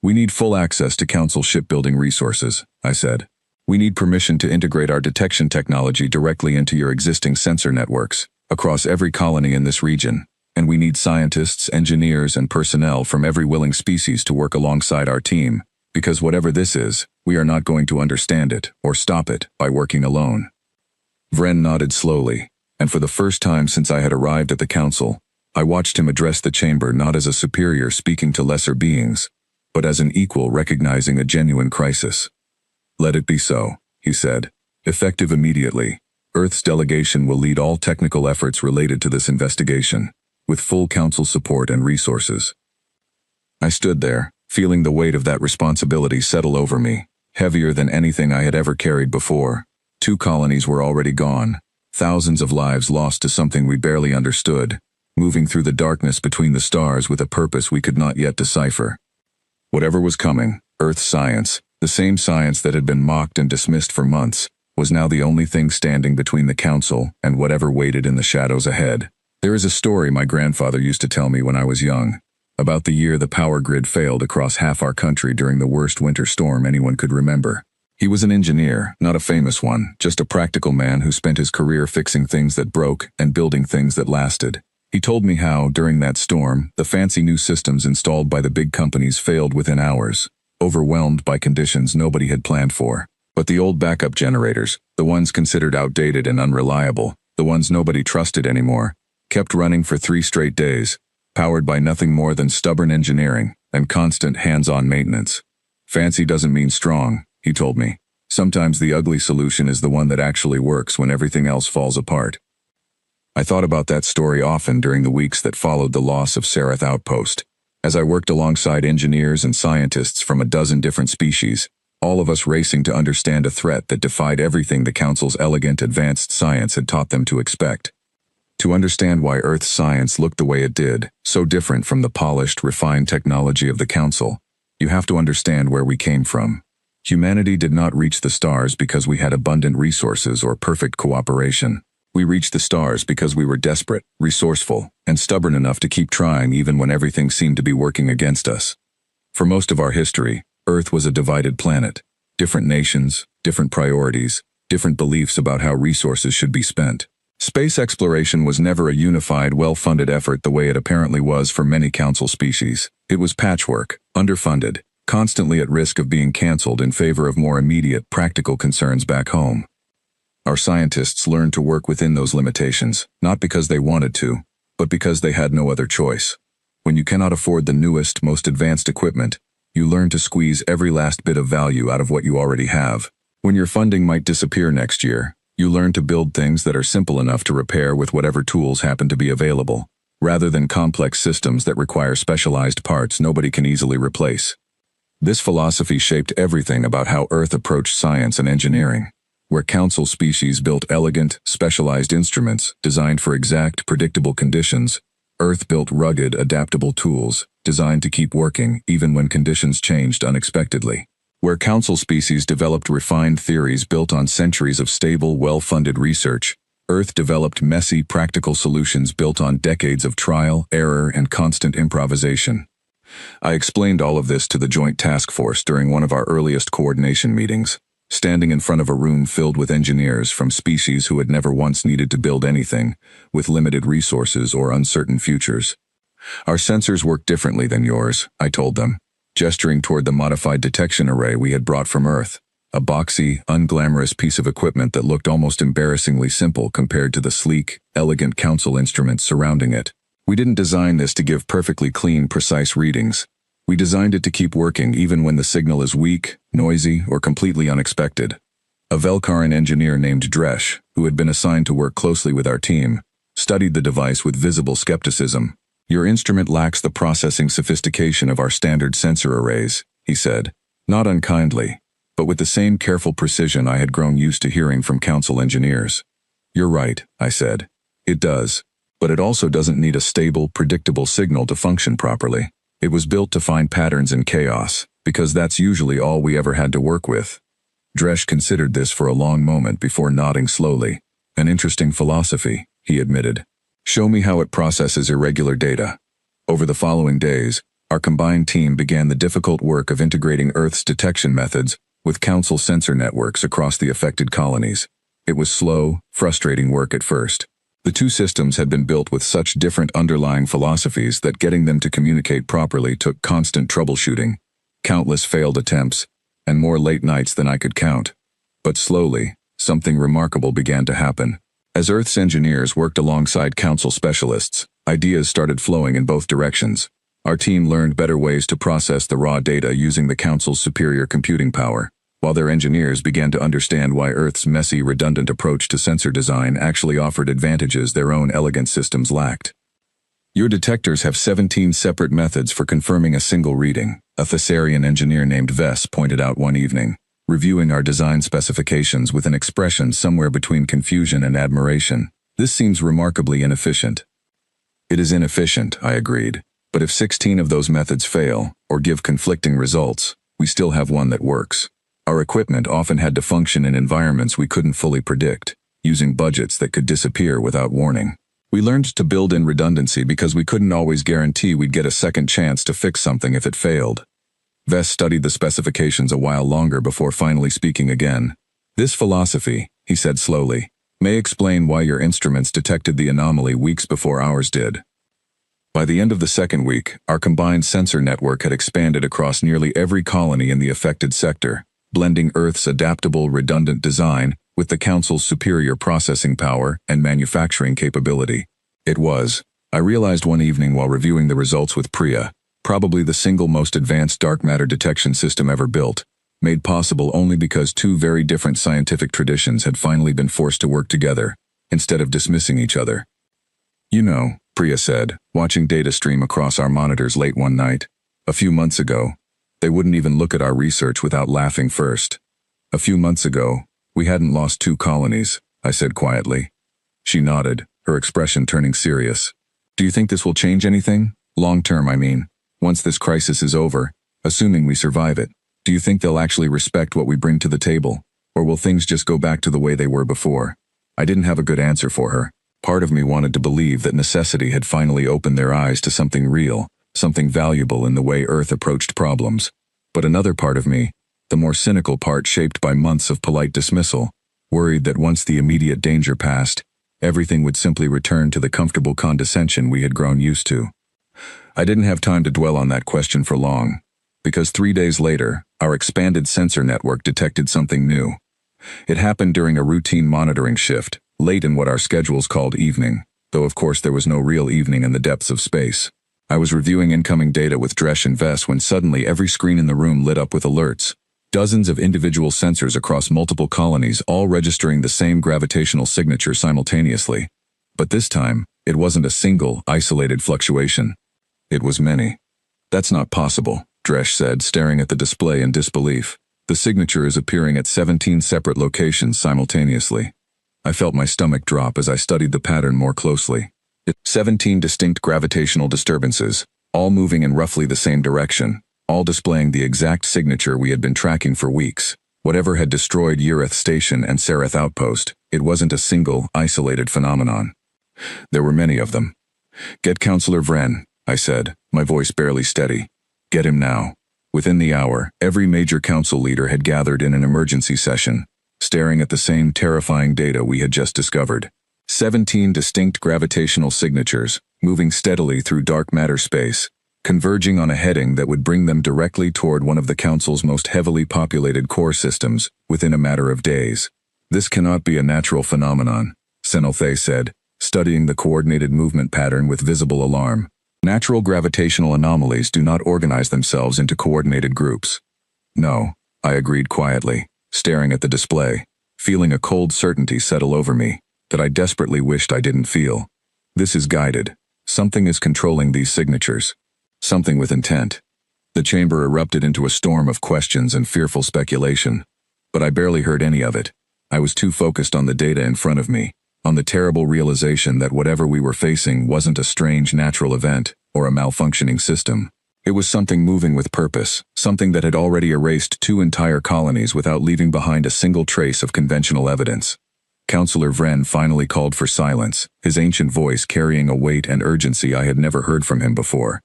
Speaker 1: "We need full access to Council shipbuilding resources," I said. We need permission to integrate our detection technology directly into your existing sensor networks, across every colony in this region, and we need scientists, engineers, and personnel from every willing species to work alongside our team, because whatever this is, we are not going to understand it or stop it by working alone. Vren nodded slowly, and for the first time since I had arrived at the council, I watched him address the chamber not as a superior speaking to lesser beings, but as an equal recognizing a genuine crisis. Let it be so, he said. Effective immediately, Earth's delegation will lead all technical efforts related to this investigation, with full council support and resources. I stood there, feeling the weight of that responsibility settle over me, heavier than anything I had ever carried before. 2 colonies were already gone, thousands of lives lost to something we barely understood, moving through the darkness between the stars with a purpose we could not yet decipher. Whatever was coming, Earth science, the same science that had been mocked and dismissed for months, was now the only thing standing between the council and whatever waited in the shadows ahead. There is a story my grandfather used to tell me when I was young, about the year the power grid failed across half our country during the worst winter storm anyone could remember. He was an engineer, not a famous one, just a practical man who spent his career fixing things that broke and building things that lasted. He told me how, during that storm, the fancy new systems installed by the big companies failed within hours, overwhelmed by conditions nobody had planned for. But the old backup generators, the ones considered outdated and unreliable, the ones nobody trusted anymore, kept running for 3 straight days, powered by nothing more than stubborn engineering and constant hands-on maintenance. Fancy doesn't mean strong, he told me. Sometimes the ugly solution is the one that actually works when everything else falls apart. I thought about that story often during the weeks that followed the loss of Sereth Outpost. As I worked alongside engineers and scientists from a dozen different species, all of us racing to understand a threat that defied everything the Council's elegant advanced science had taught them to expect. To understand why Earth's science looked the way it did, so different from the polished, refined technology of the Council, you have to understand where we came from. Humanity did not reach the stars because we had abundant resources or perfect cooperation. We reached the stars because we were desperate, resourceful, and stubborn enough to keep trying even when everything seemed to be working against us. For most of our history, Earth was a divided planet. Different nations, different priorities, different beliefs about how resources should be spent. Space exploration was never a unified, well-funded effort the way it apparently was for many Council species. It was patchwork, underfunded, constantly at risk of being cancelled in favor of more immediate, practical concerns back home. Our scientists learned to work within those limitations, not because they wanted to, but because they had no other choice. When you cannot afford the newest, most advanced equipment, you learn to squeeze every last bit of value out of what you already have. When your funding might disappear next year, you learn to build things that are simple enough to repair with whatever tools happen to be available, rather than complex systems that require specialized parts nobody can easily replace. This philosophy shaped everything about how Earth approached science and engineering. Where Council species built elegant, specialized instruments designed for exact, predictable conditions, Earth built rugged, adaptable tools designed to keep working even when conditions changed unexpectedly. Where Council species developed refined theories built on centuries of stable, well-funded research, Earth developed messy, practical solutions built on decades of trial, error, and constant improvisation. I explained all of this to the Joint Task Force during one of our earliest coordination meetings, standing in front of a room filled with engineers from species who had never once needed to build anything, with limited resources or uncertain futures. Our sensors work differently than yours, I told them, gesturing toward the modified detection array we had brought from Earth, a boxy, unglamorous piece of equipment that looked almost embarrassingly simple compared to the sleek, elegant Council instruments surrounding it. We didn't design this to give perfectly clean, precise readings. We designed it to keep working even when the signal is weak, noisy, or completely unexpected. A Velkaran engineer named Dresh, who had been assigned to work closely with our team, studied the device with visible skepticism. "Your instrument lacks the processing sophistication of our standard sensor arrays," he said, not unkindly, but with the same careful precision I had grown used to hearing from Council engineers. "You're right," I said. "It does. But it also doesn't need a stable, predictable signal to function properly. It was built to find patterns in chaos, because that's usually all we ever had to work with." Dresh considered this for a long moment before nodding slowly. "An interesting philosophy," he admitted. "Show me how it processes irregular data." Over the following days, our combined team began the difficult work of integrating Earth's detection methods with council sensor networks across the affected colonies. It was slow, frustrating work at first. The two systems had been built with such different underlying philosophies that getting them to communicate properly took constant troubleshooting, countless failed attempts, and more late nights than I could count. But slowly, something remarkable began to happen. As Earth's engineers worked alongside council specialists, ideas started flowing in both directions. Our team learned better ways to process the raw data using the council's superior computing power, while their engineers began to understand why Earth's messy, redundant approach to sensor design actually offered advantages their own elegant systems lacked. Your detectors have 17 separate methods for confirming a single reading, a Thessarian engineer named Vess pointed out one evening, reviewing our design specifications with an expression somewhere between confusion and admiration. This seems remarkably inefficient. It is inefficient, I agreed, but if 16 of those methods fail, or give conflicting results, we still have one that works. Our equipment often had to function in environments we couldn't fully predict, using budgets that could disappear without warning. We learned to build in redundancy because we couldn't always guarantee we'd get a second chance to fix something if it failed. Vess studied the specifications a while longer before finally speaking again. This philosophy, he said slowly, may explain why your instruments detected the anomaly weeks before ours did. By the end of the second week, our combined sensor network had expanded across nearly every colony in the affected sector, blending Earth's adaptable, redundant design with the Council's superior processing power and manufacturing capability. It was, I realized one evening while reviewing the results with Priya, probably the single most advanced dark matter detection system ever built, made possible only because two very different scientific traditions had finally been forced to work together, instead of dismissing each other. You know, Priya said, watching data stream across our monitors late one night. A few months ago, they wouldn't even look at our research without laughing first. A few months ago, we hadn't lost 2 colonies, I said quietly. She nodded, her expression turning serious. Do you think this will change anything? Long term, I mean. Once this crisis is over, assuming we survive it, do you think they'll actually respect what we bring to the table? Or will things just go back to the way they were before? I didn't have a good answer for her. Part of me wanted to believe that necessity had finally opened their eyes to something real, something valuable in the way Earth approached problems. But another part of me, the more cynical part shaped by months of polite dismissal, worried that once the immediate danger passed, everything would simply return to the comfortable condescension we had grown used to. I didn't have time to dwell on that question for long, because 3 days later, our expanded sensor network detected something new. It happened during a routine monitoring shift, late in what our schedules called evening, though of course there was no real evening in the depths of space. I was reviewing incoming data with Dresh and Vess when suddenly every screen in the room lit up with alerts. Dozens of individual sensors across multiple colonies, all registering the same gravitational signature simultaneously. But this time, it wasn't a single, isolated fluctuation. It was many. That's not possible, Dresh said, staring at the display in disbelief. The signature is appearing at 17 separate locations simultaneously. I felt my stomach drop as I studied the pattern more closely. 17 distinct gravitational disturbances, all moving in roughly the same direction, all displaying the exact signature we had been tracking for weeks. Whatever had destroyed Ureth Station and Sereth Outpost, it wasn't a single, isolated phenomenon. There were many of them. Get Counselor Vren, I said, my voice barely steady. Get him now. Within the hour, every major council leader had gathered in an emergency session, staring at the same terrifying data we had just discovered. 17 distinct gravitational signatures, moving steadily through dark matter space, converging on a heading that would bring them directly toward one of the Council's most heavily populated core systems within a matter of days. This cannot be a natural phenomenon, Senothe said, studying the coordinated movement pattern with visible alarm. Natural gravitational anomalies do not organize themselves into coordinated groups. No, I agreed quietly, staring at the display, feeling a cold certainty settle over me that I desperately wished I didn't feel. This is guided. Something is controlling these signatures. Something with intent. The chamber erupted into a storm of questions and fearful speculation, but I barely heard any of it. I was too focused on the data in front of me, on the terrible realization that whatever we were facing wasn't a strange natural event or a malfunctioning system. It was something moving with purpose, something that had already erased 2 entire colonies without leaving behind a single trace of conventional evidence. Counselor Vren finally called for silence, his ancient voice carrying a weight and urgency I had never heard from him before.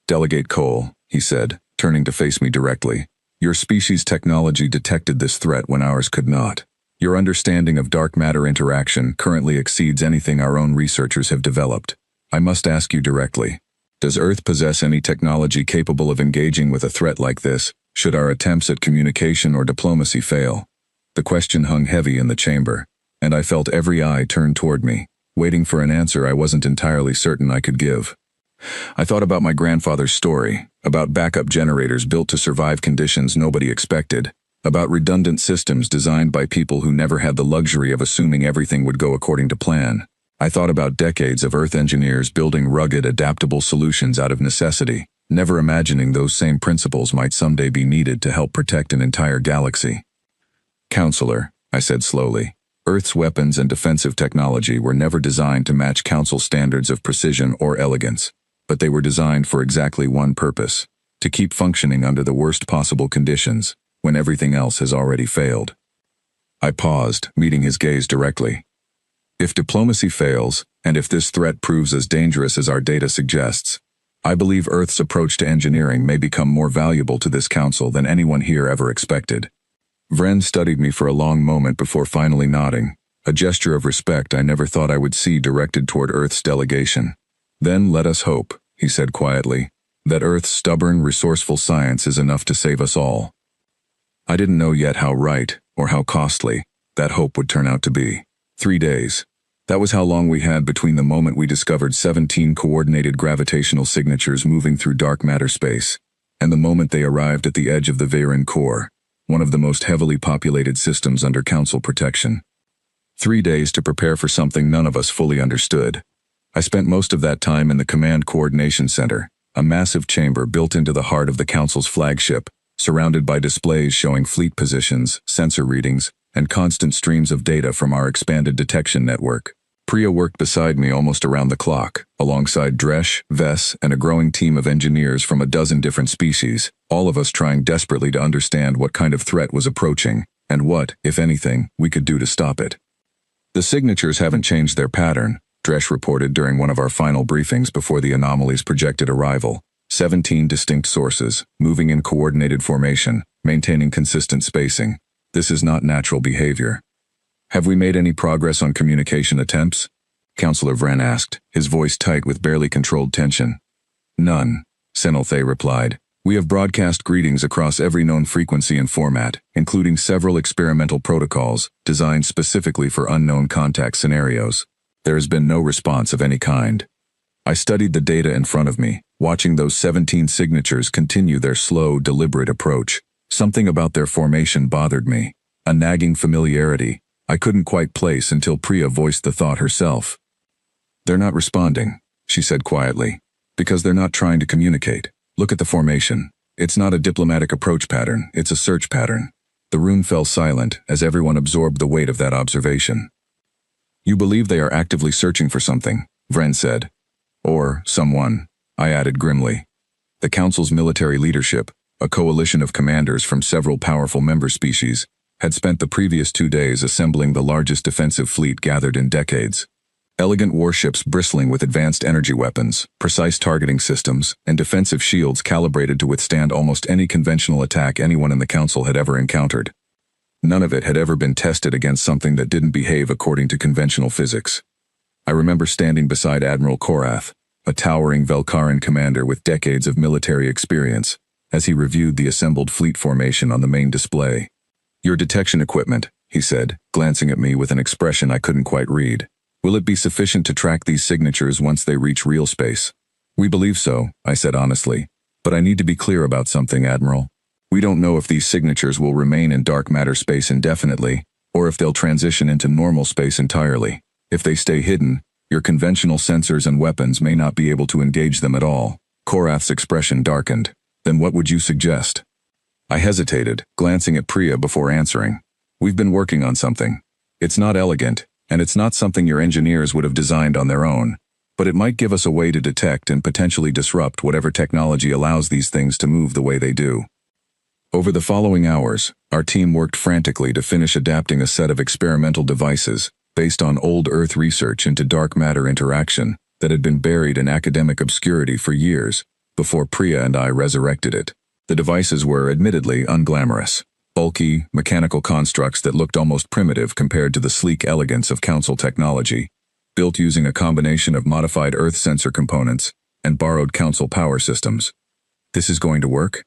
Speaker 1: Delegate Cole, he said, turning to face me directly. Your species' technology detected this threat when ours could not. Your understanding of dark matter interaction currently exceeds anything our own researchers have developed. I must ask you directly. Does Earth possess any technology capable of engaging with a threat like this, should our attempts at communication or diplomacy fail? The question hung heavy in the chamber, and I felt every eye turn toward me, waiting for an answer I wasn't entirely certain I could give. I thought about my grandfather's story, about backup generators built to survive conditions nobody expected, about redundant systems designed by people who never had the luxury of assuming everything would go according to plan. I thought about decades of Earth engineers building rugged, adaptable solutions out of necessity, never imagining those same principles might someday be needed to help protect an entire galaxy. Counselor, I said slowly, Earth's weapons and defensive technology were never designed to match Council standards of precision or elegance, but they were designed for exactly one purpose: to keep functioning under the worst possible conditions, when everything else has already failed. I paused, meeting his gaze directly. If diplomacy fails, and if this threat proves as dangerous as our data suggests, I believe Earth's approach to engineering may become more valuable to this council than anyone here ever expected. Vren studied me for a long moment before finally nodding, a gesture of respect I never thought I would see directed toward Earth's delegation. Then let us hope, he said quietly, that Earth's stubborn, resourceful science is enough to save us all. I didn't know yet how right, or how costly, that hope would turn out to be. 3 days. That was how long we had between the moment we discovered 17 coordinated gravitational signatures moving through dark matter space, and the moment they arrived at the edge of the Veyron core, one of the most heavily populated systems under Council protection. 3 days to prepare for something none of us fully understood. I spent most of that time in the Command Coordination Center, a massive chamber built into the heart of the Council's flagship, surrounded by displays showing fleet positions, sensor readings, and constant streams of data from our expanded detection network. Priya worked beside me almost around the clock, alongside Dresh, Vess, and a growing team of engineers from a dozen different species, all of us trying desperately to understand what kind of threat was approaching, and what, if anything, we could do to stop it. The signatures haven't changed their pattern, Dresh reported during one of our final briefings before the anomaly's projected arrival. 17 distinct sources, moving in coordinated formation, maintaining consistent spacing. This is not natural behavior. Have we made any progress on communication attempts? Counselor Vren asked, his voice tight with barely controlled tension. None, Senelthe replied. We have broadcast greetings across every known frequency and format, including several experimental protocols designed specifically for unknown contact scenarios. There has been no response of any kind. I studied the data in front of me, watching those 17 signatures continue their slow, deliberate approach. Something about their formation bothered me, a nagging familiarity I couldn't quite place until Priya voiced the thought herself. They're not responding, she said quietly, because they're not trying to communicate. Look at the formation. It's not a diplomatic approach pattern, it's a search pattern. The room fell silent as everyone absorbed the weight of that observation. You believe they are actively searching for something, Vren said. Or someone, I added grimly. The Council's military leadership, a coalition of commanders from several powerful member species, had spent the previous 2 days assembling the largest defensive fleet gathered in decades. Elegant warships bristling with advanced energy weapons, precise targeting systems, and defensive shields calibrated to withstand almost any conventional attack anyone in the Council had ever encountered. None of it had ever been tested against something that didn't behave according to conventional physics. I remember standing beside Admiral Korath, a towering Velkaran commander with decades of military experience, as he reviewed the assembled fleet formation on the main display. Your detection equipment, he said, glancing at me with an expression I couldn't quite read. Will it be sufficient to track these signatures once they reach real space? We believe so, I said honestly. But I need to be clear about something, Admiral. We don't know if these signatures will remain in dark matter space indefinitely, or if they'll transition into normal space entirely. If they stay hidden, your conventional sensors and weapons may not be able to engage them at all. Korath's expression darkened. Then what would you suggest? I hesitated, glancing at Priya before answering. We've been working on something. It's not elegant, and it's not something your engineers would have designed on their own, but it might give us a way to detect and potentially disrupt whatever technology allows these things to move the way they do. Over the following hours, our team worked frantically to finish adapting a set of experimental devices based on old Earth research into dark matter interaction that had been buried in academic obscurity for years before Priya and I resurrected it. The devices were, admittedly, unglamorous. Bulky, mechanical constructs that looked almost primitive compared to the sleek elegance of Council technology, built using a combination of modified Earth sensor components and borrowed Council power systems. "This is going to work?"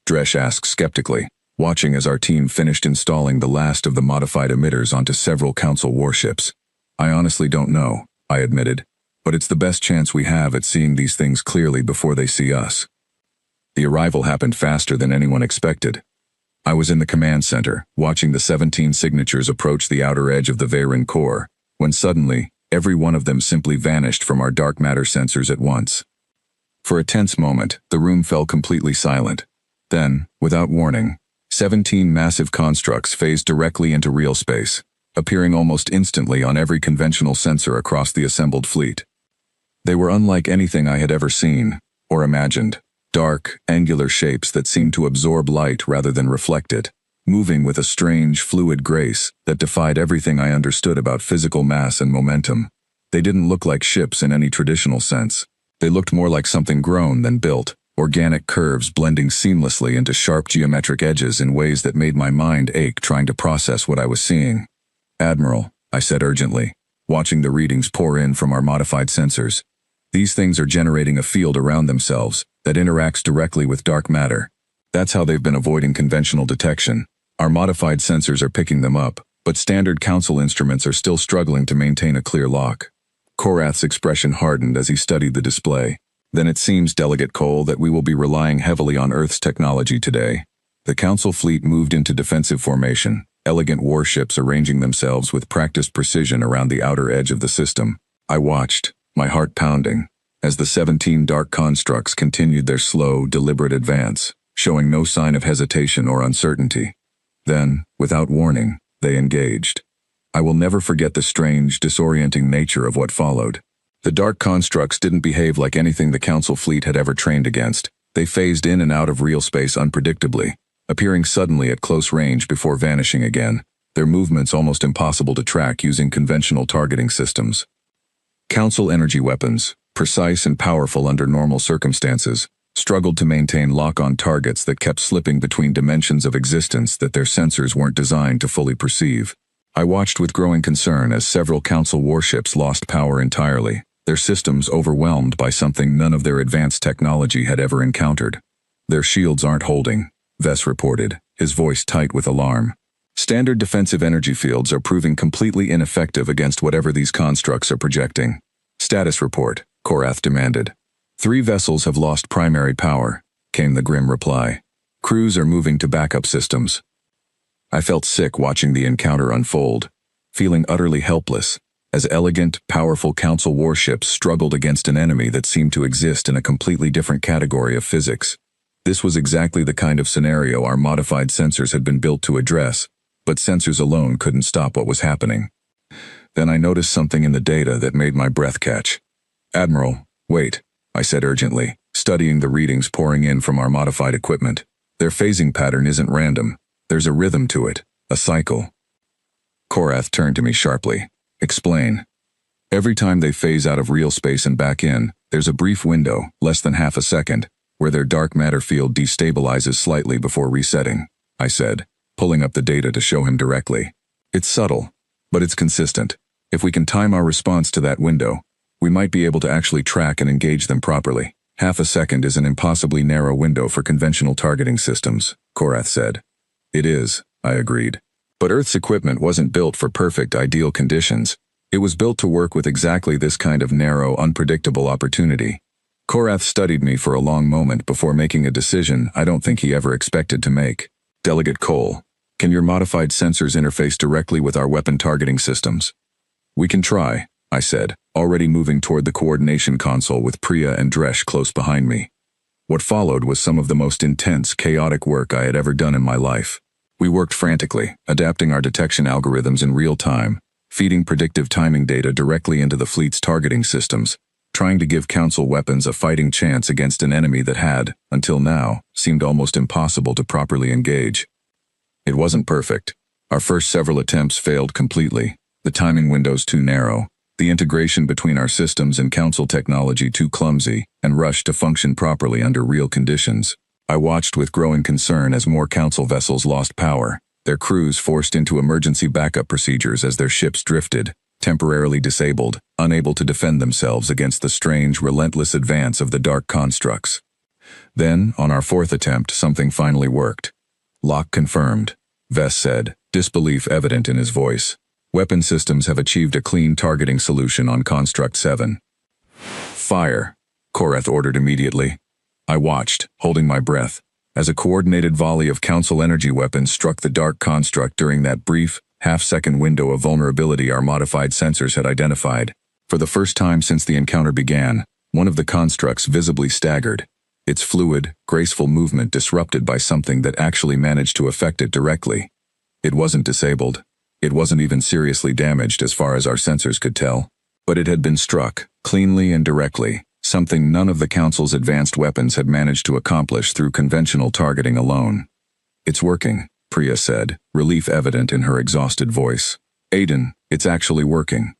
Speaker 1: Dresh asked skeptically, watching as our team finished installing the last of the modified emitters onto several Council warships. "I honestly don't know," I admitted, "but it's the best chance we have at seeing these things clearly before they see us." The arrival happened faster than anyone expected. I was in the command center, watching the 17 signatures approach the outer edge of the Veyron core, when suddenly, every one of them simply vanished from our dark matter sensors at once. For a tense moment, the room fell completely silent. Then, without warning, 17 massive constructs phased directly into real space, appearing almost instantly on every conventional sensor across the assembled fleet. They were unlike anything I had ever seen, or imagined. Dark, angular shapes that seemed to absorb light rather than reflect it, moving with a strange, fluid grace that defied everything I understood about physical mass and momentum. They didn't look like ships in any traditional sense. They looked more like something grown than built, organic curves blending seamlessly into sharp geometric edges in ways that made my mind ache trying to process what I was seeing. "Admiral," I said urgently, watching the readings pour in from our modified sensors. "These things are generating a field around themselves that interacts directly with dark matter. That's how they've been avoiding conventional detection. Our modified sensors are picking them up, but standard Council instruments are still struggling to maintain a clear lock." Korath's expression hardened as he studied the display. "Then it seems, Delegate Cole, that we will be relying heavily on Earth's technology today." The Council fleet moved into defensive formation, elegant warships arranging themselves with practiced precision around the outer edge of the system. I watched, my heart pounding, as the 17 dark constructs continued their slow, deliberate advance, showing no sign of hesitation or uncertainty. Then, without warning, they engaged. I will never forget the strange, disorienting nature of what followed. The dark constructs didn't behave like anything the Council fleet had ever trained against. They phased in and out of real space unpredictably, appearing suddenly at close range before vanishing again, their movements almost impossible to track using conventional targeting systems. Council energy weapons, precise and powerful under normal circumstances, struggled to maintain lock-on targets that kept slipping between dimensions of existence that their sensors weren't designed to fully perceive. I watched with growing concern as several Council warships lost power entirely, their systems overwhelmed by something none of their advanced technology had ever encountered. "Their shields aren't holding," Vess reported, his voice tight with alarm. "Standard defensive energy fields are proving completely ineffective against whatever these constructs are projecting." "Status report," Korath demanded. "3 vessels have lost primary power," came the grim reply. "Crews are moving to backup systems." I felt sick watching the encounter unfold, feeling utterly helpless, as elegant, powerful Council warships struggled against an enemy that seemed to exist in a completely different category of physics. This was exactly the kind of scenario our modified sensors had been built to address, but sensors alone couldn't stop what was happening. Then I noticed something in the data that made my breath catch. "Admiral, wait," I said urgently, studying the readings pouring in from our modified equipment. "Their phasing pattern isn't random. There's a rhythm to it, a cycle." Korath turned to me sharply. "Explain." "Every time they phase out of real space and back in, there's a brief window, less than half a second, where their dark matter field destabilizes slightly before resetting," I said, pulling up the data to show him directly. "It's subtle, but it's consistent. If we can time our response to that window, we might be able to actually track and engage them properly." "Half a second is an impossibly narrow window for conventional targeting systems," Korath said. "It is," I agreed. "But Earth's equipment wasn't built for perfect, ideal conditions. It was built to work with exactly this kind of narrow, unpredictable opportunity." Korath studied me for a long moment before making a decision I don't think he ever expected to make. "Delegate Cole, can your modified sensors interface directly with our weapon targeting systems?" "We can try," I said, already moving toward the coordination console with Priya and Dresh close behind me. What followed was some of the most intense, chaotic work I had ever done in my life. We worked frantically, adapting our detection algorithms in real time, feeding predictive timing data directly into the fleet's targeting systems, trying to give Council weapons a fighting chance against an enemy that had, until now, seemed almost impossible to properly engage. It wasn't perfect. Our first several attempts failed completely, the timing windows too narrow, the integration between our systems and Council technology too clumsy and rushed to function properly under real conditions. I watched with growing concern as more Council vessels lost power, their crews forced into emergency backup procedures as their ships drifted, temporarily disabled, unable to defend themselves against the strange, relentless advance of the dark constructs. Then, on our fourth attempt, something finally worked. "Lock confirmed," Vess said, disbelief evident in his voice. "Weapon systems have achieved a clean targeting solution on Construct 7. "Fire," Korath ordered immediately. I watched, holding my breath, as a coordinated volley of Council energy weapons struck the dark construct during that brief, half-second window of vulnerability our modified sensors had identified. For the first time since the encounter began, one of the constructs visibly staggered, its fluid, graceful movement disrupted by something that actually managed to affect it directly. It wasn't disabled. It wasn't even seriously damaged as far as our sensors could tell. But it had been struck, cleanly and directly, something none of the Council's advanced weapons had managed to accomplish through conventional targeting alone. "It's working," Priya said, relief evident in her exhausted voice. "Aiden, it's actually working."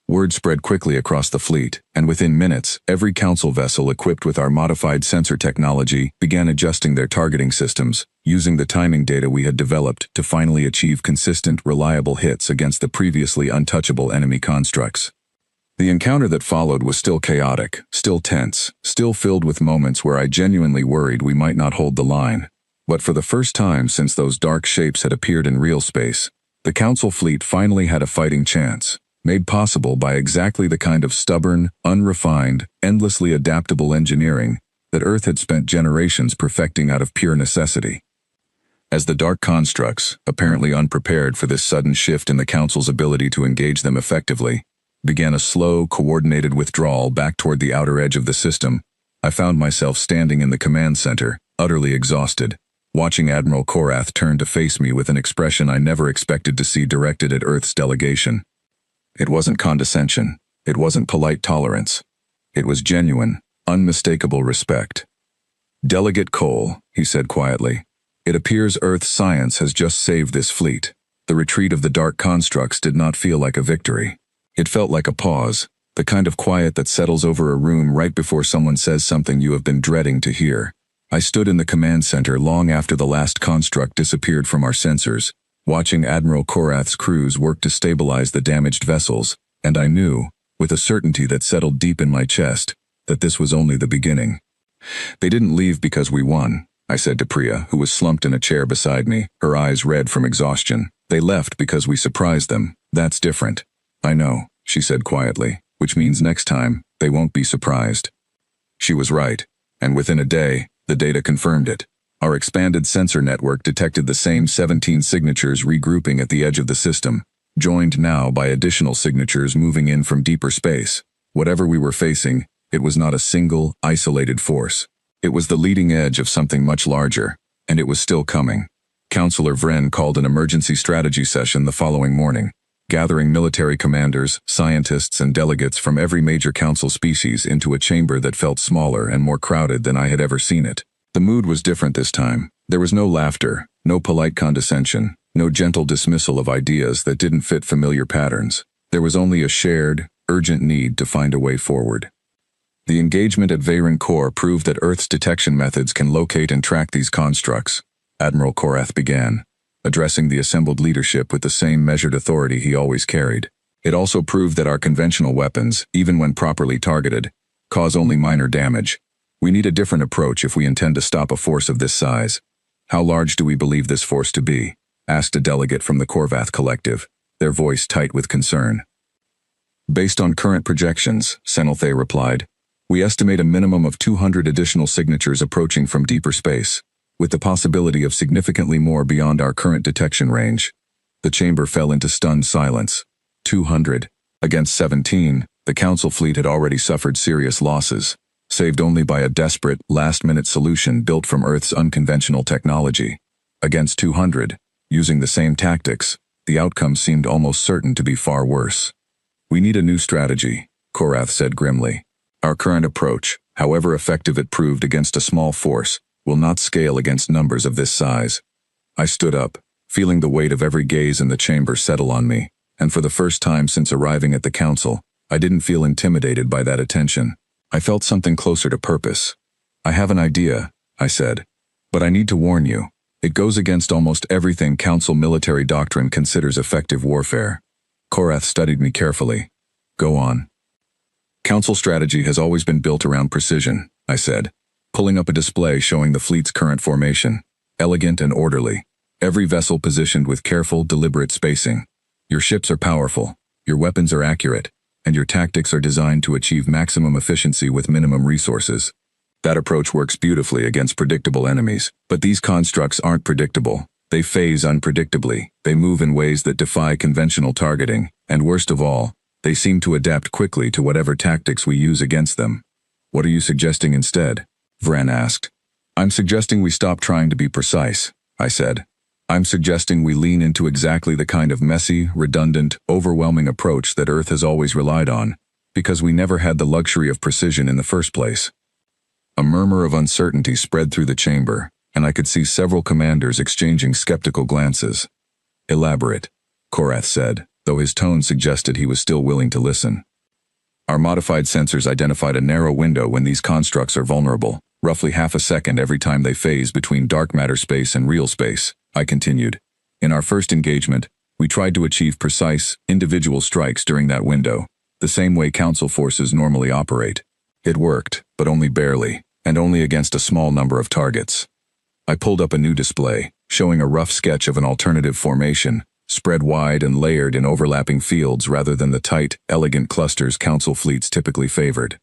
Speaker 1: Word spread quickly across the fleet, and within minutes, every Council vessel equipped with our modified sensor technology began adjusting their targeting systems, using the timing data we had developed to finally achieve consistent, reliable hits against the previously untouchable enemy constructs. The encounter that followed was still chaotic, still tense, still filled with moments where I genuinely worried we might not hold the line. But for the first time since those dark shapes had appeared in real space, the Council fleet finally had a fighting chance, made possible by exactly the kind of stubborn, unrefined, endlessly adaptable engineering that Earth had spent generations perfecting out of pure necessity. As the dark constructs, apparently unprepared for this sudden shift in the Council's ability to engage them effectively, began a slow, coordinated withdrawal back toward the outer edge of the system, I found myself standing in the command center, utterly exhausted, watching Admiral Korath turn to face me with an expression I never expected to see directed at Earth's delegation. It wasn't condescension. It wasn't polite tolerance. It was genuine, unmistakable respect. "Delegate Cole," he said quietly, "it appears Earth's science has just saved this fleet." The retreat of the dark constructs did not feel like a victory. It felt like a pause, the kind of quiet that settles over a room right before someone says something you have been dreading to hear. I stood in the command center long after the last construct disappeared from our sensors, watching Admiral Korath's crews work to stabilize the damaged vessels, and I knew, with a certainty that settled deep in my chest, that this was only the beginning. "They didn't leave because we won," I said to Priya, who was slumped in a chair beside me, her eyes red from exhaustion. "They left because we surprised them. That's different." "I know," she said quietly, "which means next time, they won't be surprised." She was right, and within a day, the data confirmed it. Our expanded sensor network detected the same 17 signatures regrouping at the edge of the system, joined now by additional signatures moving in from deeper space. Whatever we were facing, it was not a single, isolated force. It was the leading edge of something much larger, and it was still coming. Counselor Vren called an emergency strategy session the following morning, gathering military commanders, scientists, and delegates from every major Council species into a chamber that felt smaller and more crowded than I had ever seen it. The mood was different this time. There was no laughter, no polite condescension, no gentle dismissal of ideas that didn't fit familiar patterns. There was only a shared, urgent need to find a way forward. The engagement at Veyron Core proved that Earth's detection methods can locate and track these constructs, Admiral Korath began, addressing the assembled leadership with the same measured authority he always carried. It also proved that our conventional weapons, even when properly targeted, cause only minor damage. We need a different approach if we intend to stop a force of this size. "How large do we believe this force to be?" asked a delegate from the Korvath Collective, their voice tight with concern. "Based on current projections," Senelthe replied, "we estimate a minimum of 200 additional signatures approaching from deeper space, with the possibility of significantly more beyond our current detection range." The chamber fell into stunned silence. 200. Against 17, the Council fleet had already suffered serious losses, saved only by a desperate, last-minute solution built from Earth's unconventional technology. Against 200, using the same tactics, the outcome seemed almost certain to be far worse. "We need a new strategy," Korath said grimly. "Our current approach, however effective it proved against a small force, will not scale against numbers of this size." I stood up, feeling the weight of every gaze in the chamber settle on me, and for the first time since arriving at the Council, I didn't feel intimidated by that attention. I felt something closer to purpose. "I have an idea," I said. "But I need to warn you. It goes against almost everything Council military doctrine considers effective warfare." Korath studied me carefully. "Go on." "Council strategy has always been built around precision," I said, pulling up a display showing the fleet's current formation. Elegant and orderly. Every vessel positioned with careful, deliberate spacing. Your ships are powerful, your weapons are accurate, and your tactics are designed to achieve maximum efficiency with minimum resources. That approach works beautifully against predictable enemies, but these constructs aren't predictable. They phase unpredictably, they move in ways that defy conventional targeting, and worst of all, they seem to adapt quickly to whatever tactics we use against them. "What are you suggesting instead?" Vran asked. "I'm suggesting we stop trying to be precise," I said. "I'm suggesting we lean into exactly the kind of messy, redundant, overwhelming approach that Earth has always relied on, because we never had the luxury of precision in the first place." A murmur of uncertainty spread through the chamber, and I could see several commanders exchanging skeptical glances. "Elaborate," Korath said, though his tone suggested he was still willing to listen. "Our modified sensors identified a narrow window when these constructs are vulnerable, roughly half a second every time they phase between dark matter space and real space," I continued. "In our first engagement, we tried to achieve precise, individual strikes during that window, the same way Council forces normally operate. It worked, but only barely, and only against a small number of targets." I pulled up a new display, showing a rough sketch of an alternative formation, spread wide and layered in overlapping fields rather than the tight, elegant clusters Council fleets typically favored.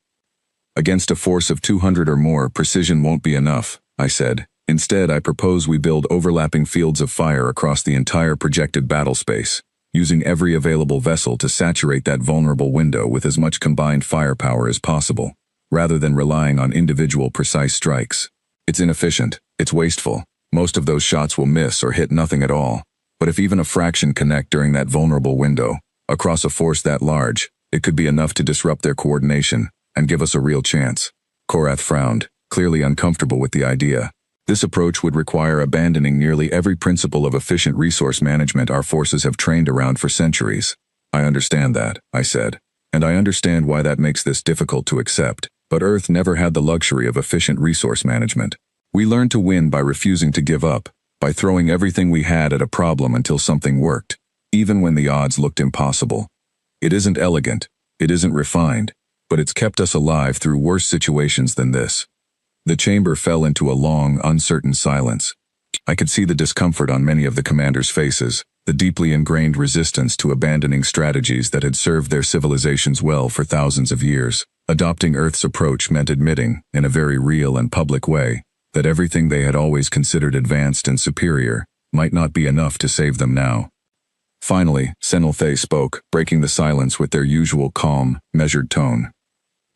Speaker 1: "Against a force of 200 or more, precision won't be enough," I said. "Instead, I propose we build overlapping fields of fire across the entire projected battle space, using every available vessel to saturate that vulnerable window with as much combined firepower as possible, rather than relying on individual precise strikes. It's inefficient, it's wasteful, most of those shots will miss or hit nothing at all. But if even a fraction connect during that vulnerable window, across a force that large, it could be enough to disrupt their coordination and give us a real chance." Korath frowned, clearly uncomfortable with the idea. "This approach would require abandoning nearly every principle of efficient resource management our forces have trained around for centuries." "I understand that," I said, "and I understand why that makes this difficult to accept, but Earth never had the luxury of efficient resource management. We learned to win by refusing to give up, by throwing everything we had at a problem until something worked, even when the odds looked impossible. It isn't elegant, it isn't refined, but it's kept us alive through worse situations than this." The chamber fell into a long, uncertain silence. I could see the discomfort on many of the commanders' faces, the deeply ingrained resistance to abandoning strategies that had served their civilizations well for thousands of years. Adopting Earth's approach meant admitting, in a very real and public way, that everything they had always considered advanced and superior might not be enough to save them now. Finally, Senilthe spoke, breaking the silence with their usual calm, measured tone.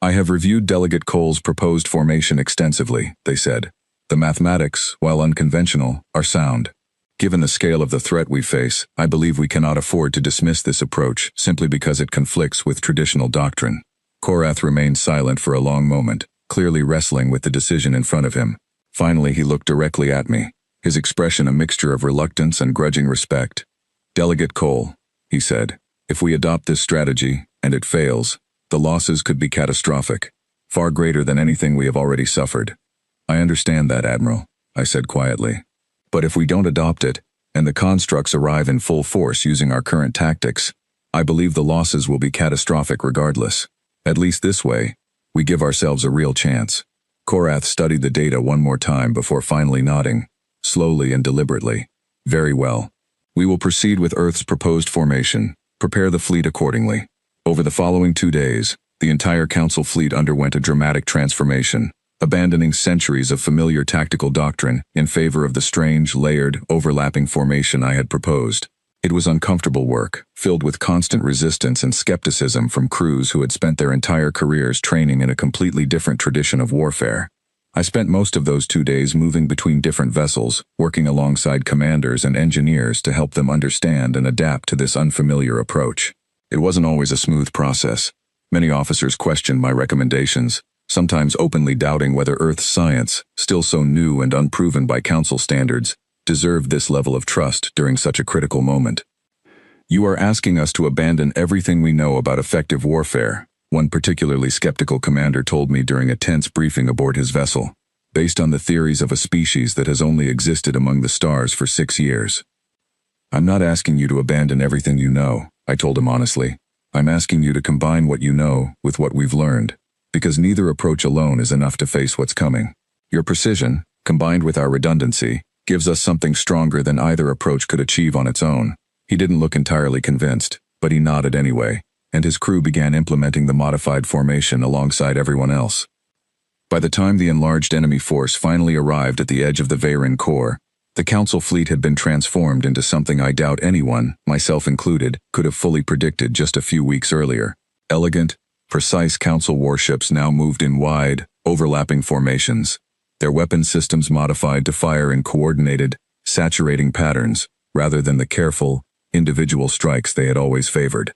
Speaker 1: "I have reviewed Delegate Cole's proposed formation extensively," they said. "The mathematics, while unconventional, are sound. Given the scale of the threat we face, I believe we cannot afford to dismiss this approach simply because it conflicts with traditional doctrine." Korath remained silent for a long moment, clearly wrestling with the decision in front of him. Finally, he looked directly at me, his expression a mixture of reluctance and grudging respect. "Delegate Cole," he said, "if we adopt this strategy, and it fails, the losses could be catastrophic, far greater than anything we have already suffered." "I understand that, Admiral," I said quietly. "But if we don't adopt it, and the constructs arrive in full force using our current tactics, I believe the losses will be catastrophic regardless. At least this way, we give ourselves a real chance." Korath studied the data one more time before finally nodding, slowly and deliberately. "Very well. We will proceed with Earth's proposed formation. Prepare the fleet accordingly." Over the following 2 days, the entire Council fleet underwent a dramatic transformation, abandoning centuries of familiar tactical doctrine in favor of the strange, layered, overlapping formation I had proposed. It was uncomfortable work, filled with constant resistance and skepticism from crews who had spent their entire careers training in a completely different tradition of warfare. I spent most of those 2 days moving between different vessels, working alongside commanders and engineers to help them understand and adapt to this unfamiliar approach. It wasn't always a smooth process. Many officers questioned my recommendations, sometimes openly doubting whether Earth's science, still so new and unproven by Council standards, deserved this level of trust during such a critical moment. "You are asking us to abandon everything we know about effective warfare," one particularly skeptical commander told me during a tense briefing aboard his vessel. based on the theories of a species that has only existed among the stars for 6 years. I'm not asking you to abandon everything you know, I told him honestly. I'm asking you to combine what you know with what we've learned, because neither approach alone is enough to face what's coming. Your precision, combined with our redundancy, gives us something stronger than either approach could achieve on its own. He didn't look entirely convinced, but he nodded anyway, and his crew began implementing the modified formation alongside everyone else. By the time the enlarged enemy force finally arrived at the edge of the Veyron core, the Council fleet had been transformed into something I doubt anyone, myself included, could have fully predicted just a few weeks earlier. Elegant, precise Council warships now moved in wide, overlapping formations, their weapon systems modified to fire in coordinated, saturating patterns, rather than the careful, individual strikes they had always favored.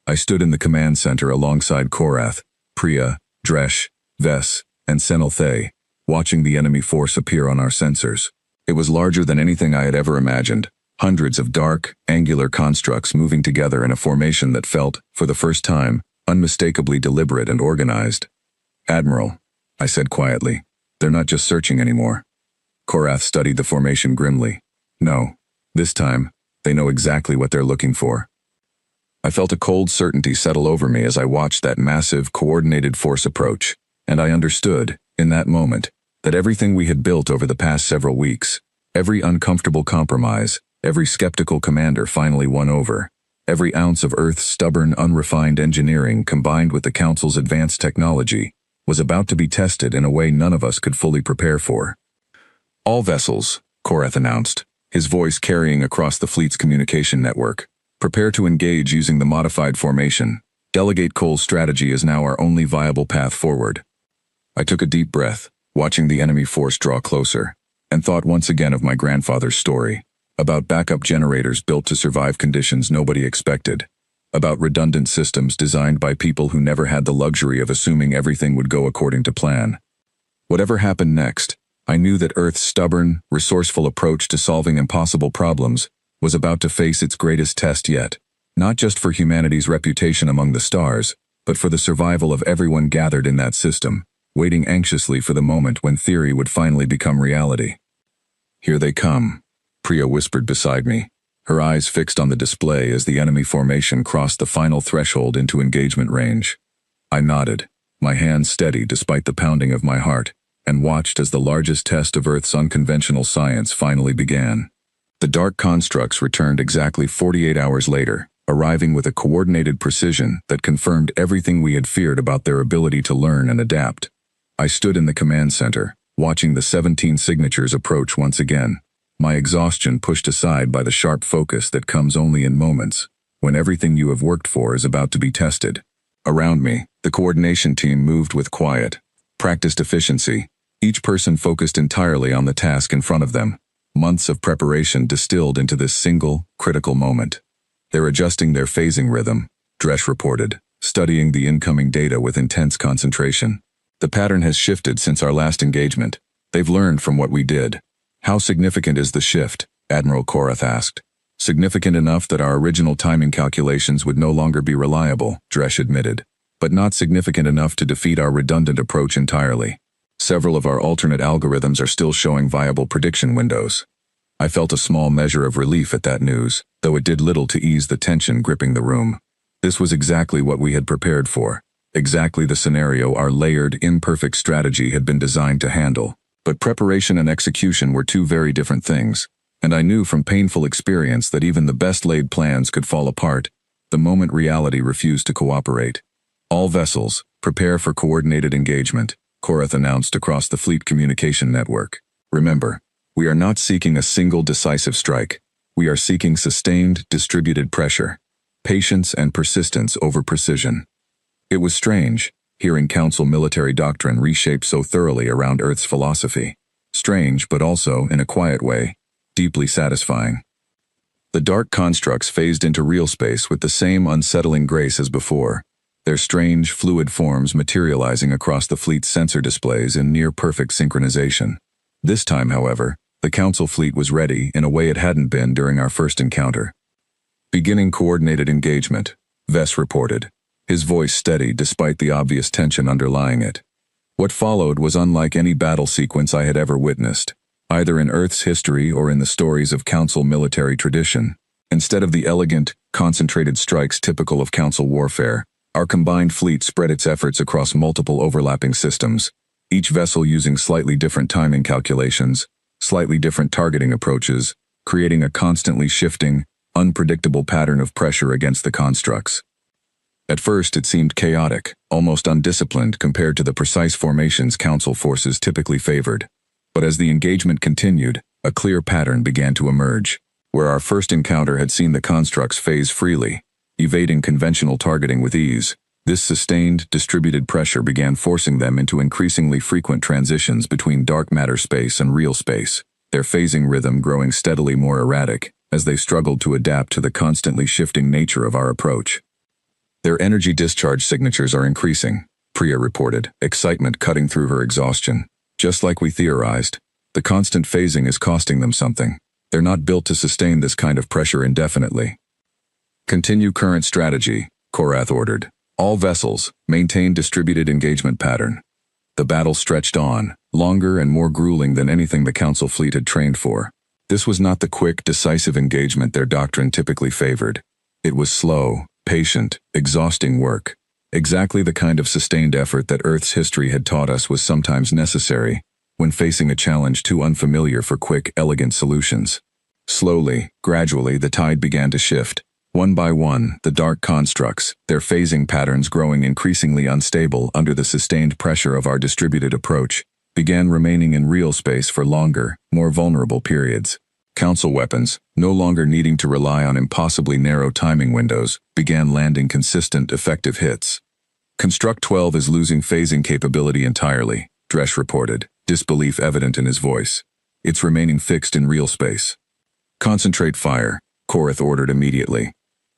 Speaker 1: I stood in the command center alongside Korath, Priya, Dresh, Ves, and Senilthe, watching the enemy force appear on our sensors. It was larger than anything I had ever imagined, hundreds of dark, angular constructs moving together in a formation that felt, for the first time, unmistakably deliberate and organized. "Admiral," I said quietly, "they're not just searching anymore." Korath studied the formation grimly. "No, this time, they know exactly what they're looking for." I felt a cold certainty settle over me as I watched that massive, coordinated force approach, and I understood, in that moment, that everything we had built over the past several weeks, every uncomfortable compromise, every skeptical commander finally won over, every ounce of Earth's stubborn, unrefined engineering combined with the Council's advanced technology, was about to be tested in a way none of us could fully prepare for. "All vessels," Korath announced, his voice carrying across the fleet's communication network, "prepare to engage using the modified formation. Delegate Cole's strategy is now our only viable path forward." I took a deep breath, watching the enemy force draw closer, and thought once again of my grandfather's story, about backup generators built to survive conditions nobody expected, about redundant systems designed by people who never had the luxury of assuming everything would go according to plan. Whatever happened next, I knew that Earth's stubborn, resourceful approach to solving impossible problems was about to face its greatest test yet, not just for humanity's reputation among the stars, but for the survival of everyone gathered in that system, waiting anxiously for the moment when theory would finally become reality. "Here they come," Priya whispered beside me, her eyes fixed on the display as the enemy formation crossed the final threshold into engagement range. I nodded, my hands steady despite the pounding of my heart, and watched as the largest test of Earth's unconventional science finally began. The dark constructs returned exactly 48 hours later, arriving with a coordinated precision that confirmed everything we had feared about their ability to learn and adapt. I stood in the command center, watching the 17 signatures approach once again, my exhaustion pushed aside by the sharp focus that comes only in moments, when everything you have worked for is about to be tested. Around me, the coordination team moved with quiet, practiced efficiency, each person focused entirely on the task in front of them, months of preparation distilled into this single, critical moment. "They're adjusting their phasing rhythm," Dresh reported, studying the incoming data with intense concentration. "The pattern has shifted since our last engagement. They've learned from what we did." "How significant is the shift?" Admiral Korath asked. "Significant enough that our original timing calculations would no longer be reliable," Dresh admitted, "but not significant enough to defeat our redundant approach entirely. Several of our alternate algorithms are still showing viable prediction windows." I felt a small measure of relief at that news, though it did little to ease the tension gripping the room. This was exactly what we had prepared for. Exactly the scenario our layered, imperfect strategy had been designed to handle. But preparation and execution were two very different things, and I knew from painful experience that even the best-laid plans could fall apart the moment reality refused to cooperate. "All vessels, prepare for coordinated engagement," Korath announced across the fleet communication network. "Remember, we are not seeking a single decisive strike. We are seeking sustained, distributed pressure, patience and persistence over precision." It was strange, hearing Council military doctrine reshaped so thoroughly around Earth's philosophy. Strange, but also, in a quiet way, deeply satisfying. The dark constructs phased into real space with the same unsettling grace as before, their strange, fluid forms materializing across the fleet's sensor displays in near-perfect synchronization. This time, however, the Council fleet was ready in a way it hadn't been during our first encounter. "Beginning coordinated engagement," Ves reported, his voice steady despite the obvious tension underlying it. What followed was unlike any battle sequence I had ever witnessed, either in Earth's history or in the stories of Council military tradition. Instead of the elegant, concentrated strikes typical of Council warfare, our combined fleet spread its efforts across multiple overlapping systems, each vessel using slightly different timing calculations, slightly different targeting approaches, creating a constantly shifting, unpredictable pattern of pressure against the constructs. At first it seemed chaotic, almost undisciplined compared to the precise formations Council forces typically favored. But as the engagement continued, a clear pattern began to emerge. Where our first encounter had seen the constructs phase freely, evading conventional targeting with ease, this sustained, distributed pressure began forcing them into increasingly frequent transitions between dark matter space and real space, their phasing rhythm growing steadily more erratic as they struggled to adapt to the constantly shifting nature of our approach. Their energy discharge signatures are increasing, Priya reported, excitement cutting through her exhaustion. Just like we theorized, the constant phasing is costing them something. They're not built to sustain this kind of pressure indefinitely. Continue current strategy, Korath ordered. All vessels, maintain distributed engagement pattern. The battle stretched on, longer and more grueling than anything the Council fleet had trained for. This was not the quick, decisive engagement their doctrine typically favored. It was slow, patient, exhausting work. Exactly the kind of sustained effort that Earth's history had taught us was sometimes necessary when facing a challenge too unfamiliar for quick, elegant solutions. Slowly, gradually, the tide began to shift. One by one, the dark constructs, their phasing patterns growing increasingly unstable under the sustained pressure of our distributed approach, began remaining in real space for longer, more vulnerable periods. Council weapons, no longer needing to rely on impossibly narrow timing windows, began landing consistent, effective hits. Construct 12 is losing phasing capability entirely, Dresh reported, disbelief evident in his voice. It's remaining fixed in real space. Concentrate fire, Korath ordered immediately.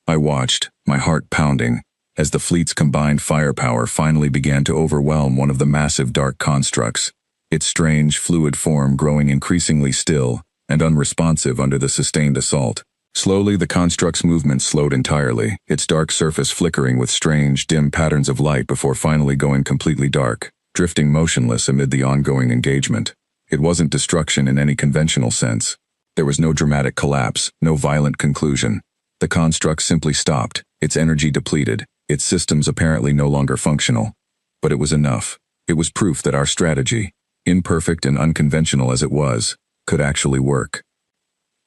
Speaker 1: I watched, my heart pounding, as the fleet's combined firepower finally began to overwhelm one of the massive dark constructs, its strange, fluid form growing increasingly still and unresponsive under the sustained assault. Slowly the construct's movement slowed entirely, its dark surface flickering with strange, dim patterns of light before finally going completely dark, drifting motionless amid the ongoing engagement. It wasn't destruction in any conventional sense. There was no dramatic collapse, no violent conclusion. The construct simply stopped, its energy depleted, its systems apparently no longer functional. But it was enough. It was proof that our strategy, imperfect and unconventional as it was, could actually work.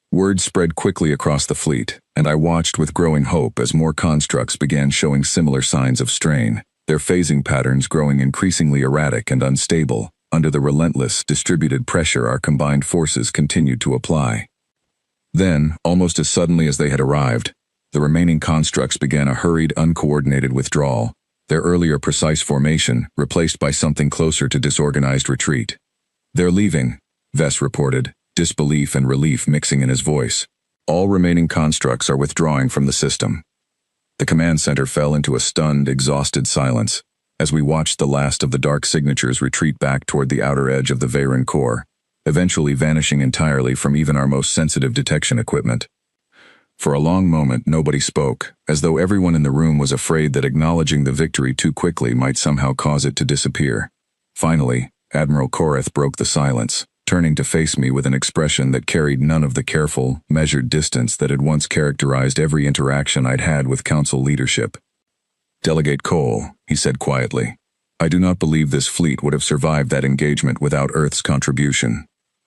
Speaker 1: Word spread quickly across the fleet, and I watched with growing hope as more constructs began showing similar signs of strain, their phasing patterns growing increasingly erratic and unstable under the relentless, distributed pressure our combined forces continued to apply. Then, almost as suddenly as they had arrived, the remaining constructs began a hurried, uncoordinated withdrawal, their earlier precise formation replaced by something closer to disorganized retreat. They're leaving, Vess reported, disbelief and relief mixing in his voice. All remaining constructs are withdrawing from the system. The command center fell into a stunned, exhausted silence as we watched the last of the dark signatures retreat back toward the outer edge of the Veyron core, eventually vanishing entirely from even our most sensitive detection equipment. For a long moment nobody spoke, as though everyone in the room was afraid that acknowledging the victory too quickly might somehow cause it to disappear. Finally, Admiral Korath broke the silence, turning to face me with an expression that carried none of the careful, measured distance that had once characterized every interaction I'd had with Council leadership. "Delegate Cole," he said quietly, "I do not believe this fleet would have survived that engagement without Earth's contribution."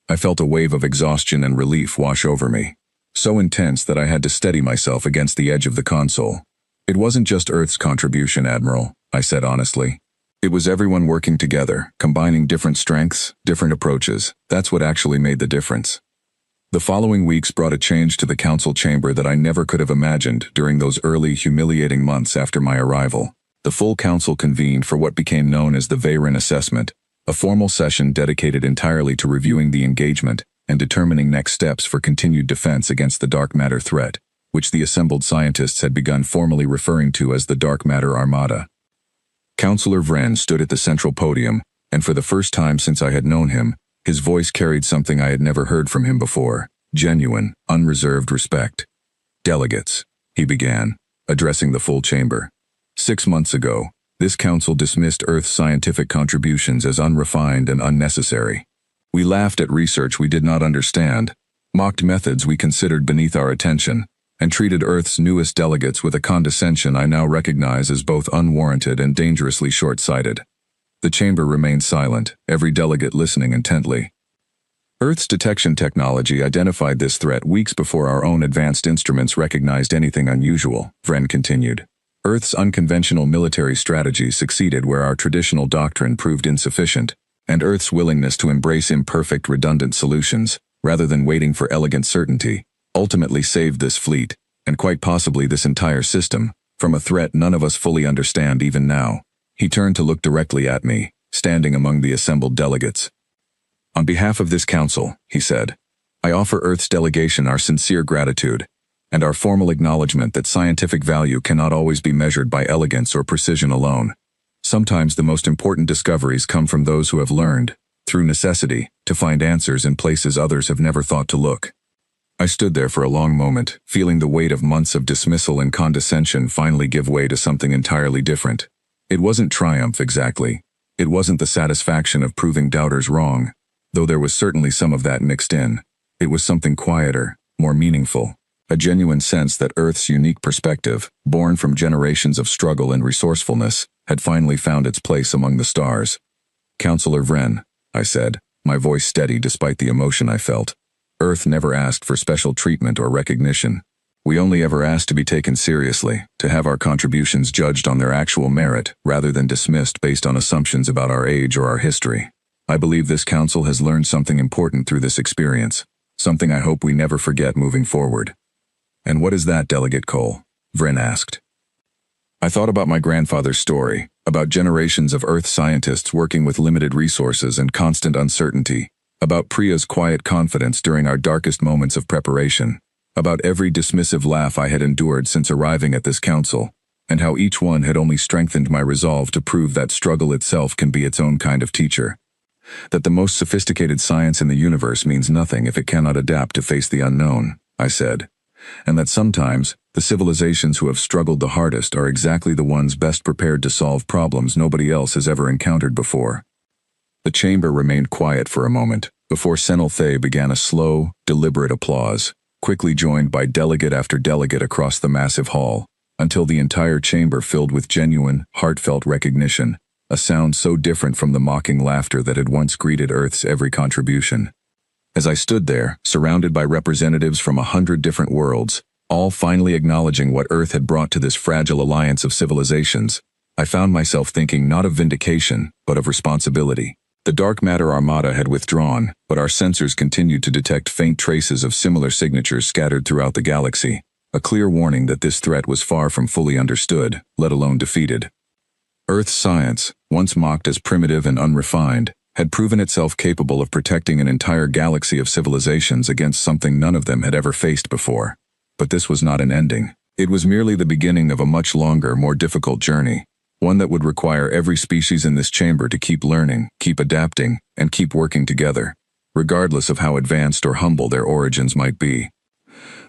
Speaker 1: I felt a wave of exhaustion and relief wash over me, so intense that I had to steady myself against the edge of the console. "It wasn't just Earth's contribution, Admiral," I said honestly. "It was everyone working together, combining different strengths, different approaches. That's what actually made the difference." The following weeks brought a change to the Council chamber that I never could have imagined during those early, humiliating months after my arrival. The full Council convened for what became known as the Veyron Assessment, a formal session dedicated entirely to reviewing the engagement and determining next steps for continued defense against the dark matter threat, which the assembled scientists had begun formally referring to as the Dark Matter Armada. Councillor Vren stood at the central podium, and for the first time since I had known him, his voice carried something I had never heard from him before, genuine, unreserved respect. "Delegates," he began, addressing the full chamber. "6 months ago, This council dismissed Earth's scientific contributions as unrefined and unnecessary. We laughed at research we did not understand, mocked methods we considered beneath our attention, and treated Earth's newest delegates with a condescension I now recognize as both unwarranted and dangerously short-sighted. The chamber remained silent, every delegate listening intently. Earth's detection technology identified this threat weeks before our own advanced instruments recognized anything unusual, Vren continued. Earth's unconventional military strategy succeeded where our traditional doctrine proved insufficient, and Earth's willingness to embrace imperfect, redundant solutions, rather than waiting for elegant certainty, ultimately saved this fleet, and quite possibly this entire system, from a threat none of us fully understand even now. He turned to look directly at me, standing among the assembled delegates. On behalf of this council, he said, I offer Earth's delegation our sincere gratitude, and our formal acknowledgement that scientific value cannot always be measured by elegance or precision alone. Sometimes the most important discoveries come from those who have learned, through necessity, to find answers in places others have never thought to look. I stood there for a long moment, feeling the weight of months of dismissal and condescension finally give way to something entirely different. It wasn't triumph exactly. It wasn't the satisfaction of proving doubters wrong, though there was certainly some of that mixed in. It was something quieter, more meaningful, a genuine sense that Earth's unique perspective, born from generations of struggle and resourcefulness, had finally found its place among the stars. Counselor Vren, I said, my voice steady despite the emotion I felt. Earth never asked for special treatment or recognition. We only ever asked to be taken seriously, to have our contributions judged on their actual merit, rather than dismissed based on assumptions about our age or our history. I believe this council has learned something important through this experience, something I hope we never forget moving forward. And what is that, Delegate Cole? Vren asked. I thought about my grandfather's story, about generations of Earth scientists working with limited resources and constant uncertainty, about Priya's quiet confidence during our darkest moments of preparation, about every dismissive laugh I had endured since arriving at this council, and how each one had only strengthened my resolve to prove that struggle itself can be its own kind of teacher. That the most sophisticated science in the universe means nothing if it cannot adapt to face the unknown, I said, and that sometimes, the civilizations who have struggled the hardest are exactly the ones best prepared to solve problems nobody else has ever encountered before. The chamber remained quiet for a moment, before Senelthe began a slow, deliberate applause, quickly joined by delegate after delegate across the massive hall, until the entire chamber filled with genuine, heartfelt recognition, a sound so different from the mocking laughter that had once greeted Earth's every contribution. As I stood there, surrounded by representatives from 100 different worlds, all finally acknowledging what Earth had brought to this fragile alliance of civilizations, I found myself thinking not of vindication, but of responsibility. The dark matter Armada had withdrawn, but our sensors continued to detect faint traces of similar signatures scattered throughout the galaxy, a clear warning that this threat was far from fully understood, let alone defeated. Earth's science, once mocked as primitive and unrefined, had proven itself capable of protecting an entire galaxy of civilizations against something none of them had ever faced before. But this was not an ending. It was merely the beginning of a much longer, more difficult journey, one that would require every species in this chamber to keep learning, keep adapting, and keep working together, regardless of how advanced or humble their origins might be.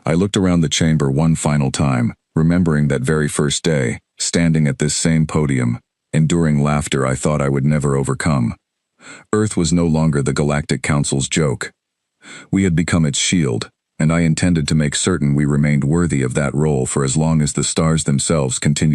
Speaker 1: I looked around the chamber one final time, remembering that very first day, standing at this same podium, enduring laughter I thought I would never overcome. Earth was no longer the Galactic Council's joke. We had become its shield, and I intended to make certain we remained worthy of that role for as long as the stars themselves continued